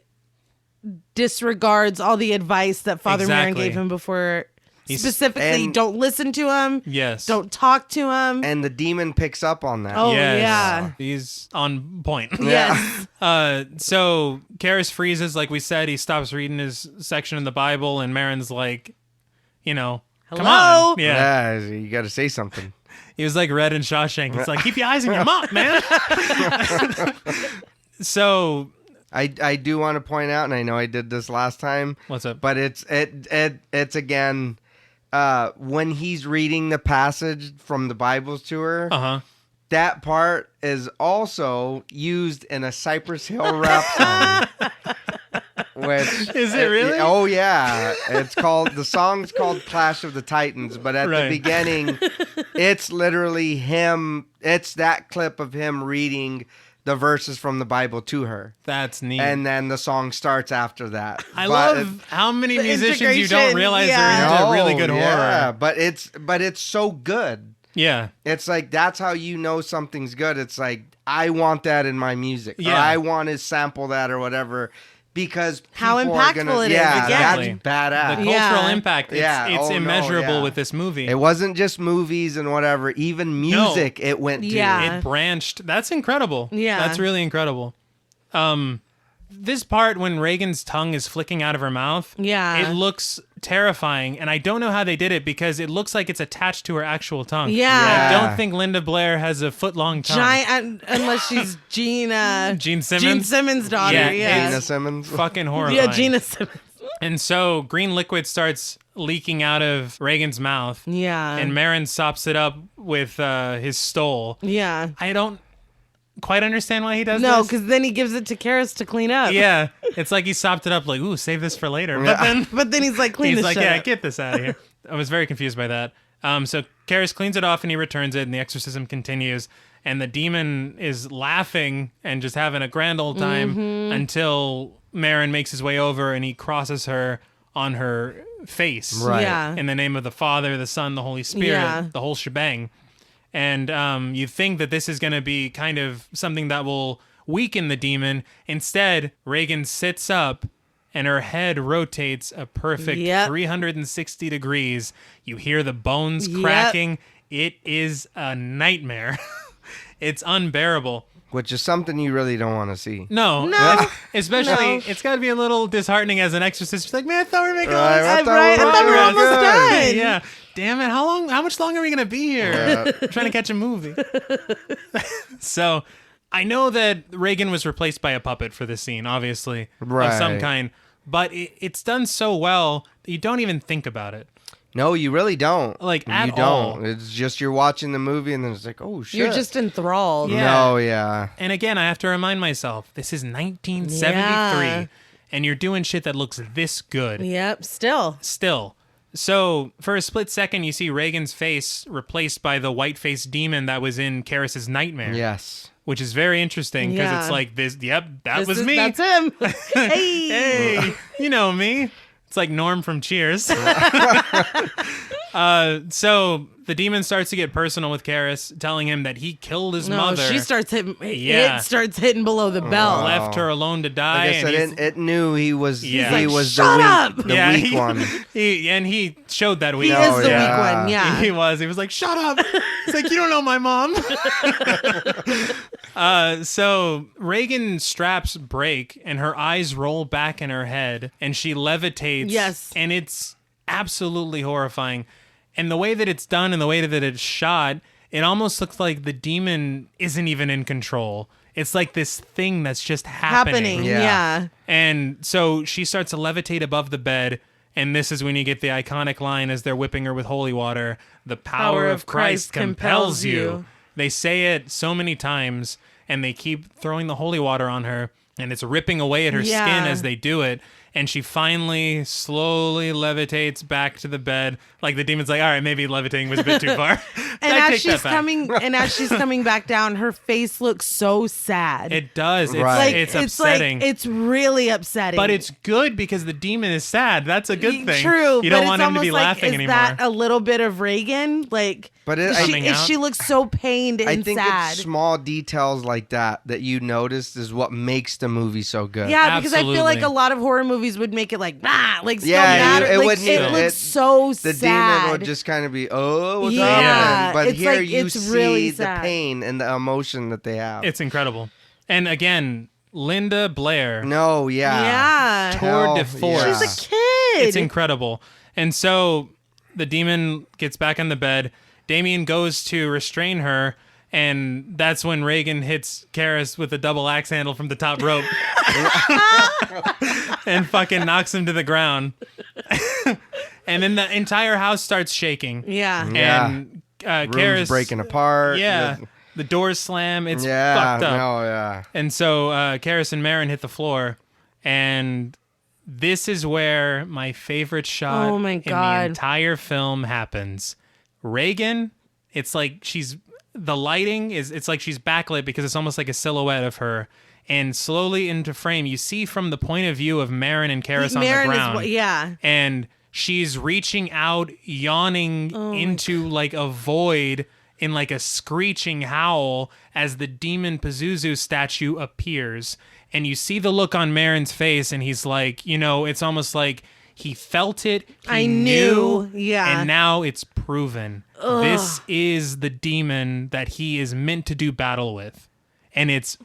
disregards all the advice that Father Merrin Exactly. gave him before. He's- Specifically, and- don't listen to him. Yes. Don't talk to him. And the demon picks up on that. Oh, Yes. yeah. He's on point. Yes. So Karras freezes, like we said. He stops reading his section in the Bible, and Merrin's like, come Hello? on. Yeah. Yeah, you got to say something. He was like Red in Shawshank. It's like, keep your eyes on your mouth, man. So, I do want to point out, and I know I did this last time, what's up? but it's again when he's reading the passage from the Bibles to her. Uh-huh. That part is also used in a Cypress Hill rap song. Which Is it really? Oh yeah, the song's called Clash of the Titans, but at Right. the beginning It's literally him. It's that clip of him reading the verses from the Bible to her. That's neat. And then the song starts after that. I love how many musicians you don't integration, realize yeah. are into really good horror. Yeah, but it's so good. Yeah. It's like that's how you know something's good. It's like I want that in my music. Yeah. Or I want to sample that or whatever. Because How people are impactful gonna, it is, yeah, again. that's badass. The cultural Yeah. impact, it's, Yeah. it's Oh, no, immeasurable yeah. with this movie. It wasn't just movies and whatever, even music it went to. Yeah. It branched. That's incredible. Yeah. That's really incredible. This part when Reagan's tongue is flicking out of her mouth, Yeah. it looks terrifying, and I don't know how they did it because it looks like it's attached to her actual tongue. Yeah. I Yeah. don't think Linda Blair has a foot-long tongue. Giant, unless she's Gene Gene Simmons? Simmons' daughter. Yeah, Yeah, Gina Simmons. Fucking horrifying. yeah, Gina Simmons. And so green liquid starts leaking out of Reagan's mouth, Yeah, and Marin sops it up with his stole. yeah. I don't quite understand why he does No, this. because then he gives it to Karis to clean up. Yeah, it's like he sopped it up like, ooh, save this for later. But but then he's like, clean he's this like, shit yeah, up. get this out of here. I was very confused by that. So Karis cleans it off and he returns it, and the exorcism continues. And the demon is laughing and just having a grand old time Mm-hmm. until Marin makes his way over and he crosses her on her face. Right. Yeah. In the name of the Father, the Son, the Holy Spirit, Yeah. the whole shebang. And you think that this is going to be kind of something that will weaken the demon. Instead, Reagan sits up and her head rotates a perfect Yep. 360 degrees. You hear the bones Yep. cracking. It is a nightmare. It's unbearable. Which is something you really don't want to see. No. No. Especially, No. it's got to be a little disheartening as an exorcist. She's like, man, I thought we were making all Right, this I thought right, we I were thought we were doing almost good. done. Yeah. Damn it. How much longer are we going to be here? Yeah. Trying to catch a movie. So I know that Reagan was replaced by a puppet for this scene, obviously, of some Right. kind, but it's done so well that you don't even think about it. No, you really don't. Like, you at don't. all. It's just you're watching the movie and then it's like, oh shit. You're just enthralled. Yeah. No, yeah. And again, I have to remind myself, this is 1973, Yeah. and you're doing shit that looks this good. Yep. Still. Still. So, for a split second, you see Reagan's face replaced by the white-faced demon that was in Karis's nightmare. Yes. Which is very interesting because Yeah. it's like this. Yep, that This was is- me. That's him. Hey. Hey, you know me. It's like Norm from Cheers. So the demon starts to get personal with Karis, telling him that he killed his No, mother. she starts hitting. Yeah. It starts hitting below the belt. Left her alone to die. Like I said, and it knew he was Yeah. he He's like, was "Shut up!" the weak one. He showed that He weak. is the yeah. weak one. Yeah. He was like, shut up. He's like, you don't know my mom. So Reagan straps break and her eyes roll back in her head and she levitates. Yes. And it's absolutely horrifying. And the way that it's done and the way that it's shot, it almost looks like the demon isn't even in control. It's like this thing that's just happening. Yeah. Yeah. And so she starts to levitate above the bed. And this is when you get the iconic line as they're whipping her with holy water. The power of Christ compels you. They say it so many times, and they keep throwing the holy water on her, and it's ripping away at her Yeah. skin as they do it. And she finally slowly levitates back to the bed. Like the demon's like, all right, maybe levitating was a bit too far. And I as take she's that back. coming back down, her face looks so sad. It does. It's, Right. like it's upsetting. Like, it's really upsetting. but it's good because the demon is sad. That's a good thing. True. You but don't it's want him to be almost like, laughing is anymore. that a little bit of Reagan? Like, But it, Coming out. she looks so pained and I think sad. it's small details like that you notice is what makes the movie so good. Yeah, because I feel like Absolutely. a lot of horror movies would make it like, like so Yeah, mad. it like, wouldn't it even- looks it- so The sad. demon would just kind of be, oh, what's Yeah, happening? But it's here like, you it's see really the sad. pain and the emotion that they have. It's incredible. And again, Linda Blair, No, yeah. Yeah. tour Hell de force. yeah. She's a kid. It's incredible. And so the demon gets back on the bed. Damien goes to restrain her, and that's when Reagan hits Karis with a double axe handle from the top rope and fucking knocks him to the ground. And then the entire house starts shaking. Yeah. Yeah. And Rooms Karis breaking apart. Yeah. The doors slam. It's Yeah. fucked up. No, yeah. And so Karis and Marin hit the floor, and this is where my favorite shot Oh my in the God. entire film happens. Reagan it's like the lighting it's like she's backlit because it's almost like a silhouette of her. And slowly into frame, you see from the point of view of Marin and Karis on the ground. Yeah. And she's reaching out, yawning into like a void in like a screeching howl as the demon Pazuzu statue appears. And you see the look on Marin's face, and he's like, it's almost like he felt it. I knew. Yeah. And now it's proven. Ugh. This is the demon that he is meant to do battle with. And it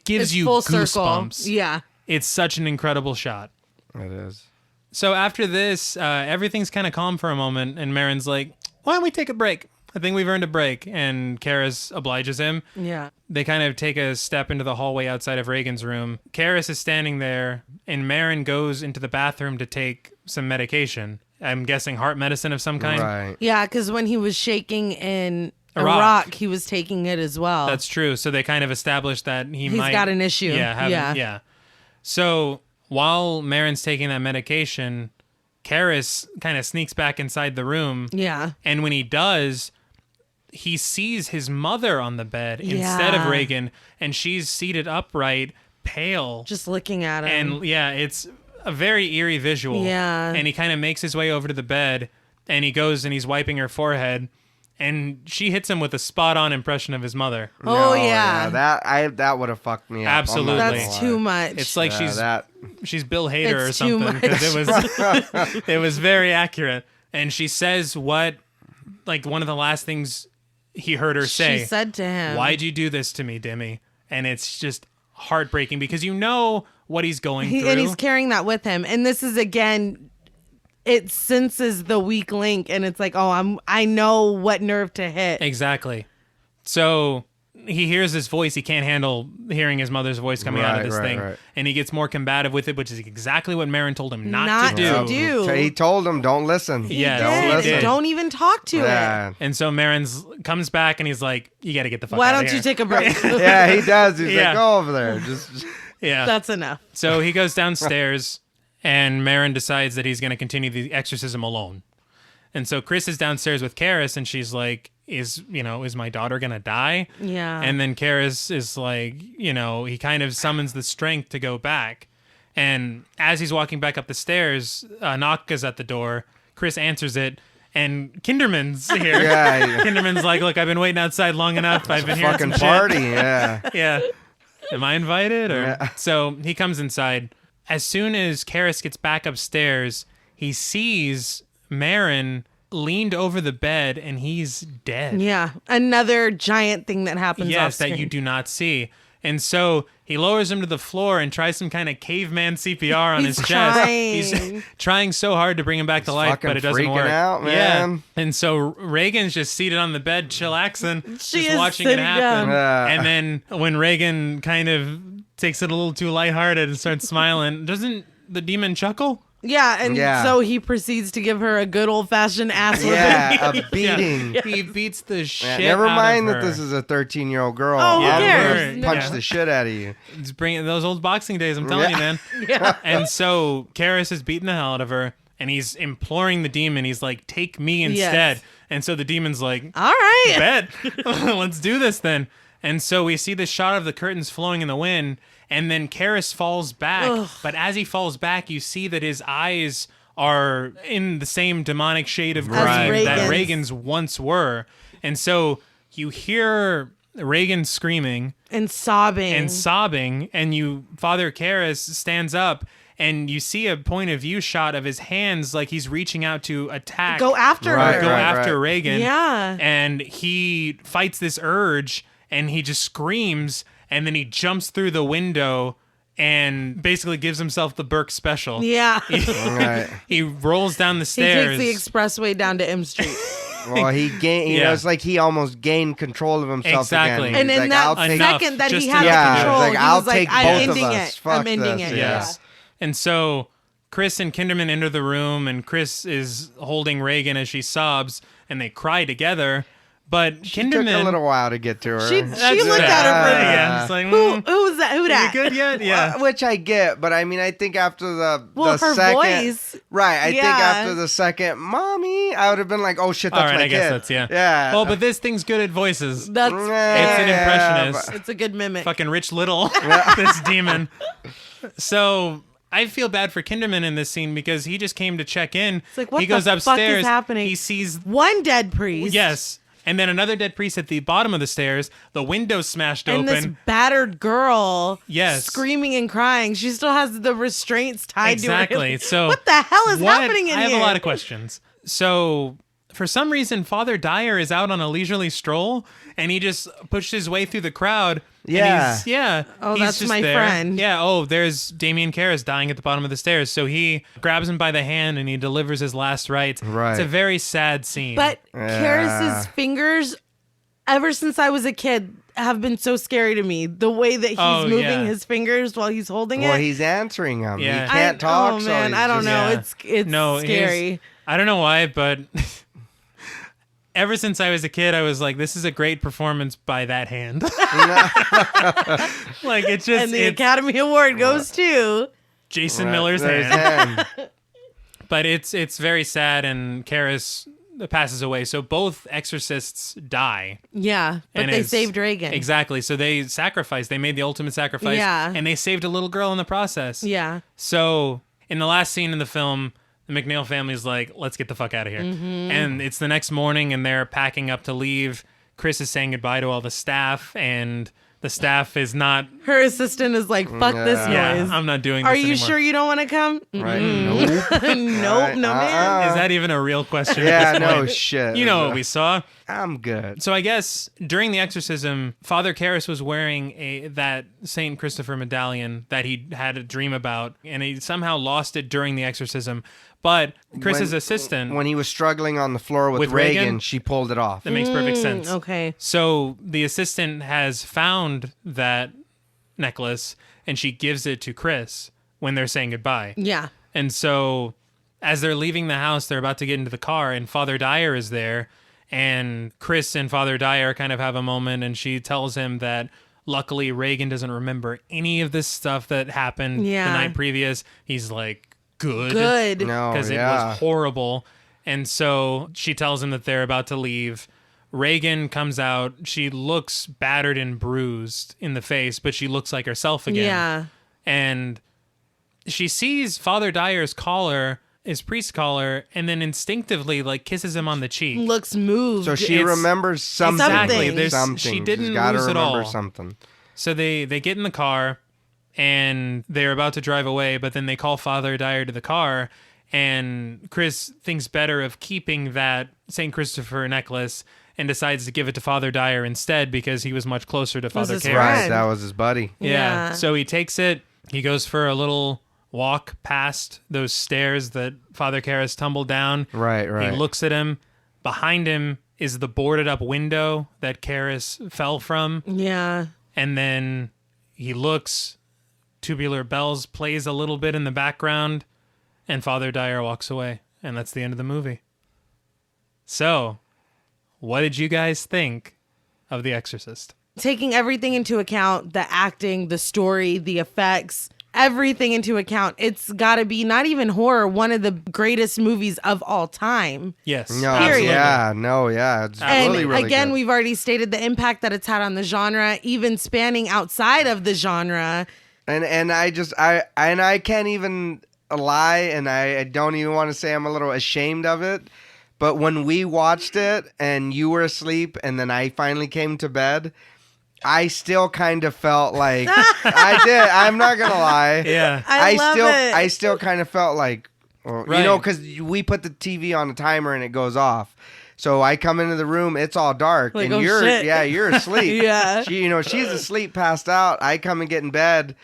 gives you full goosebumps. Circle. Yeah. It's such an incredible shot. It is. So after this, everything's kind of calm for a moment, and Marin's like, why don't we take a break? I think we've earned a break. And Karis obliges him. Yeah. They kind of take a step into the hallway outside of Reagan's room. Karis is standing there, and Marin goes into the bathroom to take some medication. I'm guessing heart medicine of some kind. Right. Yeah, because when he was shaking in Iraq, he was taking it as well. That's true. So they kind of established that he's got an issue. Yeah. So while Marin's taking that medication, Karis kind of sneaks back inside the room. Yeah. And when he does, he sees his mother on the bed instead of Reagan, and she's seated upright, pale. Just looking at him. And it's a very eerie visual. Yeah. And he kind of makes his way over to the bed, and he goes and he's wiping her forehead. And she hits him with a spot-on impression of his mother. Oh, yeah. That would have fucked me up. Absolutely. That's too much. It's like she's Bill Hader or It's too something. Because it was very accurate. And she says one of the last things he heard her say. She said to him, "Why'd you do this to me, Dimmy?" And it's just heartbreaking because you know what he's going through. And he's carrying that with him. And this is, again... It senses the weak link, and it's like, I know what nerve to hit. Exactly. So he hears this voice. He can't handle hearing his mother's voice coming out of this thing. Right. And he gets more combative with it, which is exactly what Marin told him not to do. So he told him, don't listen. Yeah, don't listen. Don't even talk to it. And so Marin comes back, and he's like, you got to get the fuck Why out of don't here. you take a break? Yeah, he does. He's like, go over there. Just... Yeah. That's enough. So he goes downstairs. And Marin decides that he's going to continue the exorcism alone. And so Chris is downstairs with Karis, and she's like, is my daughter going to die? Yeah. And then Karis is like, he kind of summons the strength to go back. And as he's walking back up the stairs, a knock is at the door. Chris answers it, and Kinderman's here. Yeah. Kinderman's like, look, I've been waiting outside long enough. I've been here. Fucking party, yeah. Yeah. Am I invited? So he comes inside. As soon as Karis gets back upstairs, he sees Marin leaned over the bed, and he's dead. Yeah, another giant thing that happens off screen. That you do not see. And so he lowers him to the floor and tries some kind of caveman CPR on his chest. He's trying so hard to bring him back to life, but it doesn't work. Out, man. Yeah. And so Reagan's just seated on the bed, chillaxing, just watching it happen. And then when Reagan kind of takes it a little too lighthearted and starts smiling, doesn't the demon chuckle? Yeah, and so he proceeds to give her a good old-fashioned ass whipping. Yeah, a beating. Yeah. He beats the shit never mind out of her. that this is a 13-year-old girl. Oh, who cares? I'm gonna punch the shit out of you. It's bringing those old boxing days, I'm telling you, man. Yeah. And so Karis is beating the hell out of her, and he's imploring the demon. He's like, take me instead. Yes. And so the demon's like, all right. Bet. Let's do this then. And so we see this shot of the curtains flowing in the wind, and then Karis falls back. Ugh. But as he falls back, you see that his eyes are in the same demonic shade of green that Reagan's once were. And so you hear Reagan screaming. And sobbing. And Father Karis stands up, and you see a point of view shot of his hands like he's reaching out to attack. Go after her. Go after Reagan. Yeah. And he fights this urge, and he just screams, and then he jumps through the window and basically gives himself the Burke special. Yeah. He rolls down the stairs. He takes the expressway down to M Street. Well, he gained, it's like he almost gained control of himself exactly. again. And in like, that second that he had control, like, he was like, I'm ending it. I'm ending it. Yes. And so Chris and Kinderman enter the room, and Chris is holding Reagan as she sobs, and they cry together. But she Kinderman took a little while to get to her. She looked at her for it's like, who is that? Who mood at? You good yet? Yeah. Which I get, but I mean, I think after the her second, voice. right? I think Yeah. after the second, mommy, I would have been like, oh shit, that's All right, my I guess kid. that's yeah. Yeah. Oh, but this thing's good at voices. That's It's an impressionist. It's a good mimic. Fucking Rich Little, this demon. So I feel bad for Kinderman in this scene because he just came to check in. It's like, what he the goes fuck upstairs. is happening? He sees One dead priest. yes, and then another dead priest at the bottom of the stairs. The window smashed And this open. battered girl, Yes. screaming and crying. She still has the restraints tied Exactly. to her. So what the hell is what- happening in I have here? a lot of questions. So for some reason, Father Dyer is out on a leisurely stroll, and he just pushed his way through the crowd. Yeah. Oh, he's that's just my there. friend. Yeah. Oh, there's Damien Karras dying at the bottom of the stairs. So he grabs him by the hand and he delivers his last rites. Right. It's a very sad scene. But Yeah. Karras's fingers, ever since I was a kid, have been so scary to me. The way that he's Oh, moving yeah. his fingers while he's holding Well, it. he's answering them. Yeah. He can't talk. Oh so man, he's I don't just- know. Yeah. It's no, scary. I don't know why, but ever since I was a kid, I was like, this is a great performance by that hand. Like, it's just And the it's Academy Award goes to. Jason Right, Miller's there's hand. him. But it's very sad, and Karras passes away. So both exorcists die. Yeah, but And they it's- saved Reagan. Exactly. So they sacrificed. They made the ultimate sacrifice. Yeah. And they saved a little girl in the process. Yeah. So in the last scene in the film, the McNeil family's like, let's get the fuck out of here. Mm-hmm. And it's the next morning, and they're packing up to leave. Chris is saying goodbye to all the staff, and the staff is not. Her assistant is like, fuck this Yeah, noise. I'm not doing Are this you anymore. sure you don't want to come? Right. Nope, Right. no man. Is that even a real question? Yeah, at this no point? shit. You know what we saw. I'm good. So I guess during the exorcism, Father Karras was wearing that Saint Christopher medallion that he had a dream about, and he somehow lost it during the exorcism. But Chris's assistant, When he was struggling on the floor with, With Reagan, Reagan? she pulled it off. that makes perfect sense. Okay. So the assistant has found that necklace, and she gives it to Chris when they're saying goodbye. Yeah. And so as they're leaving the house, they're about to get into the car, and Father Dyer is there. And Chris and Father Dyer kind of have a moment, and she tells him that luckily Reagan doesn't remember any of this stuff that happened the Yeah. night previous. He's like, good. Good. No, Because it was horrible. And so she tells him that they're about to leave. Reagan comes out. She looks battered and bruised in the face, but she looks like herself again. Yeah. And she sees Father Dyer's collar, his priest collar, and then instinctively like kisses him on the cheek. Looks moved. So she It's- remembers something. Exactly. There's- something. she didn't She's gotta lose it remember all. something. So they get in the car, and they're about to drive away, but then they call Father Dyer to the car, and Chris thinks better of keeping that St. Christopher necklace and decides to give it to Father Dyer instead because he was much closer to Father his Karras. Right, friend. that was his buddy. Yeah. Yeah. So he takes it. He goes for a little walk past those stairs that Father Karras tumbled down. Right, right. He looks at him. Behind him is the boarded up window that Karras fell from. Yeah. And then he looks. Tubular Bells plays a little bit in the background. And Father Dyer walks away. And that's the end of the movie. So, what did you guys think of The Exorcist? Taking everything into account, the acting, the story, the effects, everything into account, it's got to be not even horror, one of the greatest movies of all time. Yes. No, Period. yeah. It's And really, really again, good. we've already stated the impact that it's had on the genre, even spanning outside of the genre. And I can't even lie, and I don't even want to say I'm a little ashamed of it. But when we watched it and you were asleep and then I finally came to bed, I still kind of felt like I did. I'm not gonna lie. Yeah. I love it. I still kind of felt like, well, Right. you know, because we put the TV on a timer and it goes off. So I come into the room, it's all dark, Like, and oh, you're shit. you're asleep. Yeah. She's asleep, passed out. I come and get in bed,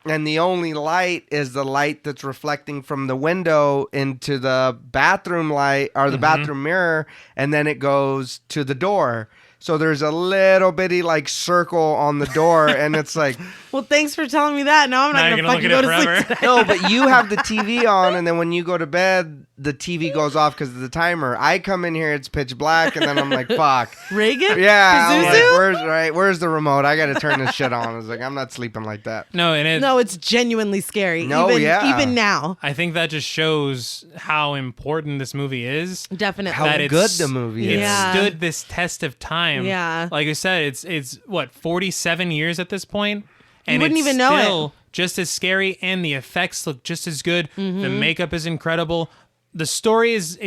and the only light is the light that's reflecting from the window into the bathroom light or the bathroom mirror, and then it goes to the door. So there's a little bitty like circle on the door, and it's like, Well, thanks for telling me that. Now I'm Now not you're going to gonna fucking look go at to it sleep forever. tonight. no, but you have the TV on, and then when you go to bed, the TV goes off because of the timer. I come in here, it's pitch black, and then I'm like, fuck. Reagan? Yeah, I'm Pazuzu? like, where's the remote? I got to turn this shit on. I was like, I'm not sleeping like that. No, It's genuinely scary. No, even now. I think that just shows how important this movie is. Definitely. How That good it's- the movie It is. Yeah. stood this test of time. Yeah. Like I said, it's what, 47 years at this point? And wouldn't it's even know it. still just as scary, and the effects look just as good. Mm-hmm. The makeup is incredible. The story is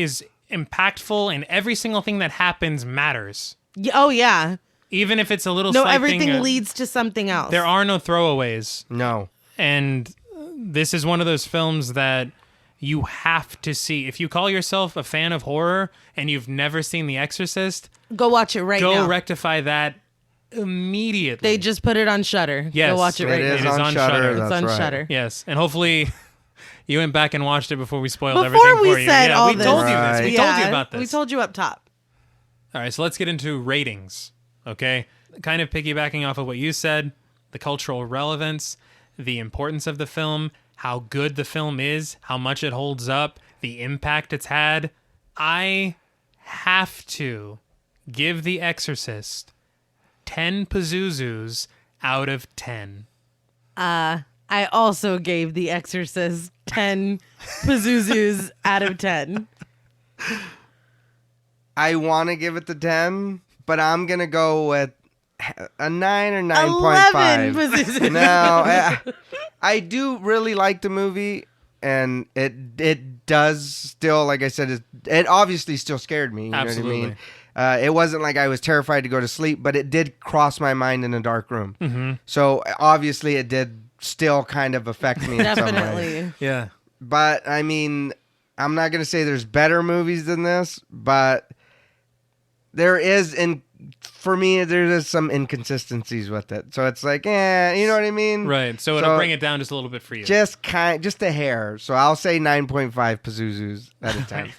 impactful, and every single thing that happens matters. Oh, yeah. Even if it's a little No, slight everything thing, leads to something else. there are no throwaways. No. And this is one of those films that you have to see. If you call yourself a fan of horror and you've never seen The Exorcist, Go watch it right go now. rectify that immediately. They just put it on Shudder. Yes, Go watch it right It now. is It is on on Shudder. Shudder. It's That's on right. Shudder. Yes, and hopefully you went back and watched it before we spoiled Before everything we for you. said Yeah, all we this. told you this. Right. We told you about this. We told you up top. All right, so let's get into ratings, okay? Kind of piggybacking off of what you said, the cultural relevance, the importance of the film, how good the film is, how much it holds up, the impact it's had. I have to give The Exorcist 10 Pazuzus out of 10. I also gave The Exorcist 10 Pazuzus out of 10. I want to give it the 10, but I'm going to go with a 9 or 11 9.5. Pazuzus. No, I do really like the movie, and it does still, like I said, it obviously still scared me. You Absolutely. know what I mean? It wasn't like I was terrified to go to sleep, but it did cross my mind in a dark room. Mm-hmm. So obviously it did still kind of affect me in some way. Definitely. Yeah. But I mean, I'm not going to say there's better movies than this, but there is, for me, there's some inconsistencies with it. So it's like, you know what I mean? Right, so it'll bring it down just a little bit for you. Just a hair. So I'll say 9.5 Pazuzus out of 10.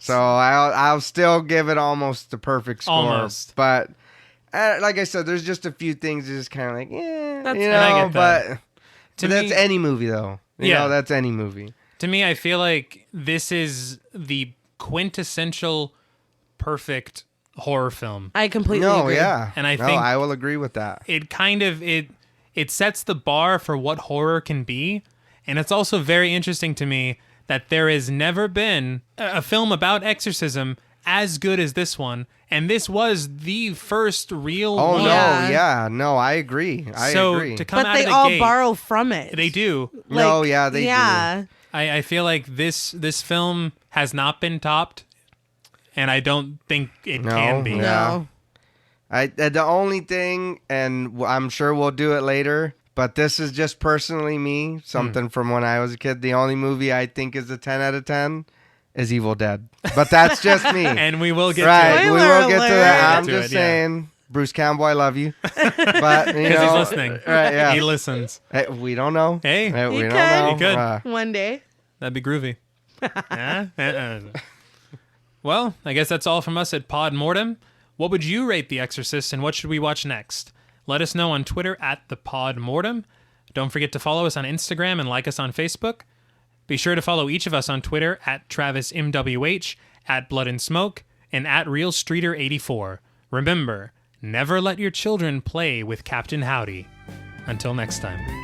So I'll still give it almost the perfect score. Almost. But like I said, there's just a few things that just kind of like, That's- you and I know, get that. but To that's me- any movie though. You know, that's any movie. To me, I feel like this is the quintessential perfect horror film. I completely No, agree. yeah. And I no, think- I will agree with that. It kind of it sets the bar for what horror can be, and it's also very interesting to me that there has never been a film about exorcism as good as this one, and this was the first real Oh one. no, Yeah. yeah, no, I agree. I agree. To come But out they of the all gate, borrow from it. they do. No, yeah, they do. Yeah. I feel like this film has not been topped, and I don't think it No, can be. yeah. No. The only thing, and I'm sure we'll do it later, but this is just personally me, something from when I was a kid. The only movie I think is a 10 out of 10 is Evil Dead. But that's just me. And we will get Right, to it. we Spoiler will get to alert. that. I'm Get to just it, yeah. saying, Bruce Campbell, I love you. But, you Because know, he's listening. Right, yeah. He listens. Hey, we don't know. Hey, Hey, we He don't could. know. He could. One day. that'd be groovy. Well, I guess that's all from us at Pod Mortem. What would you rate The Exorcist, and what should we watch next? Let us know on Twitter at the Pod Mortem. Don't forget to follow us on Instagram and like us on Facebook. Be sure to follow each of us on Twitter at TravisMWH, at Blood and Smoke, and at RealStreeter84. Remember, never let your children play with Captain Howdy. Until next time.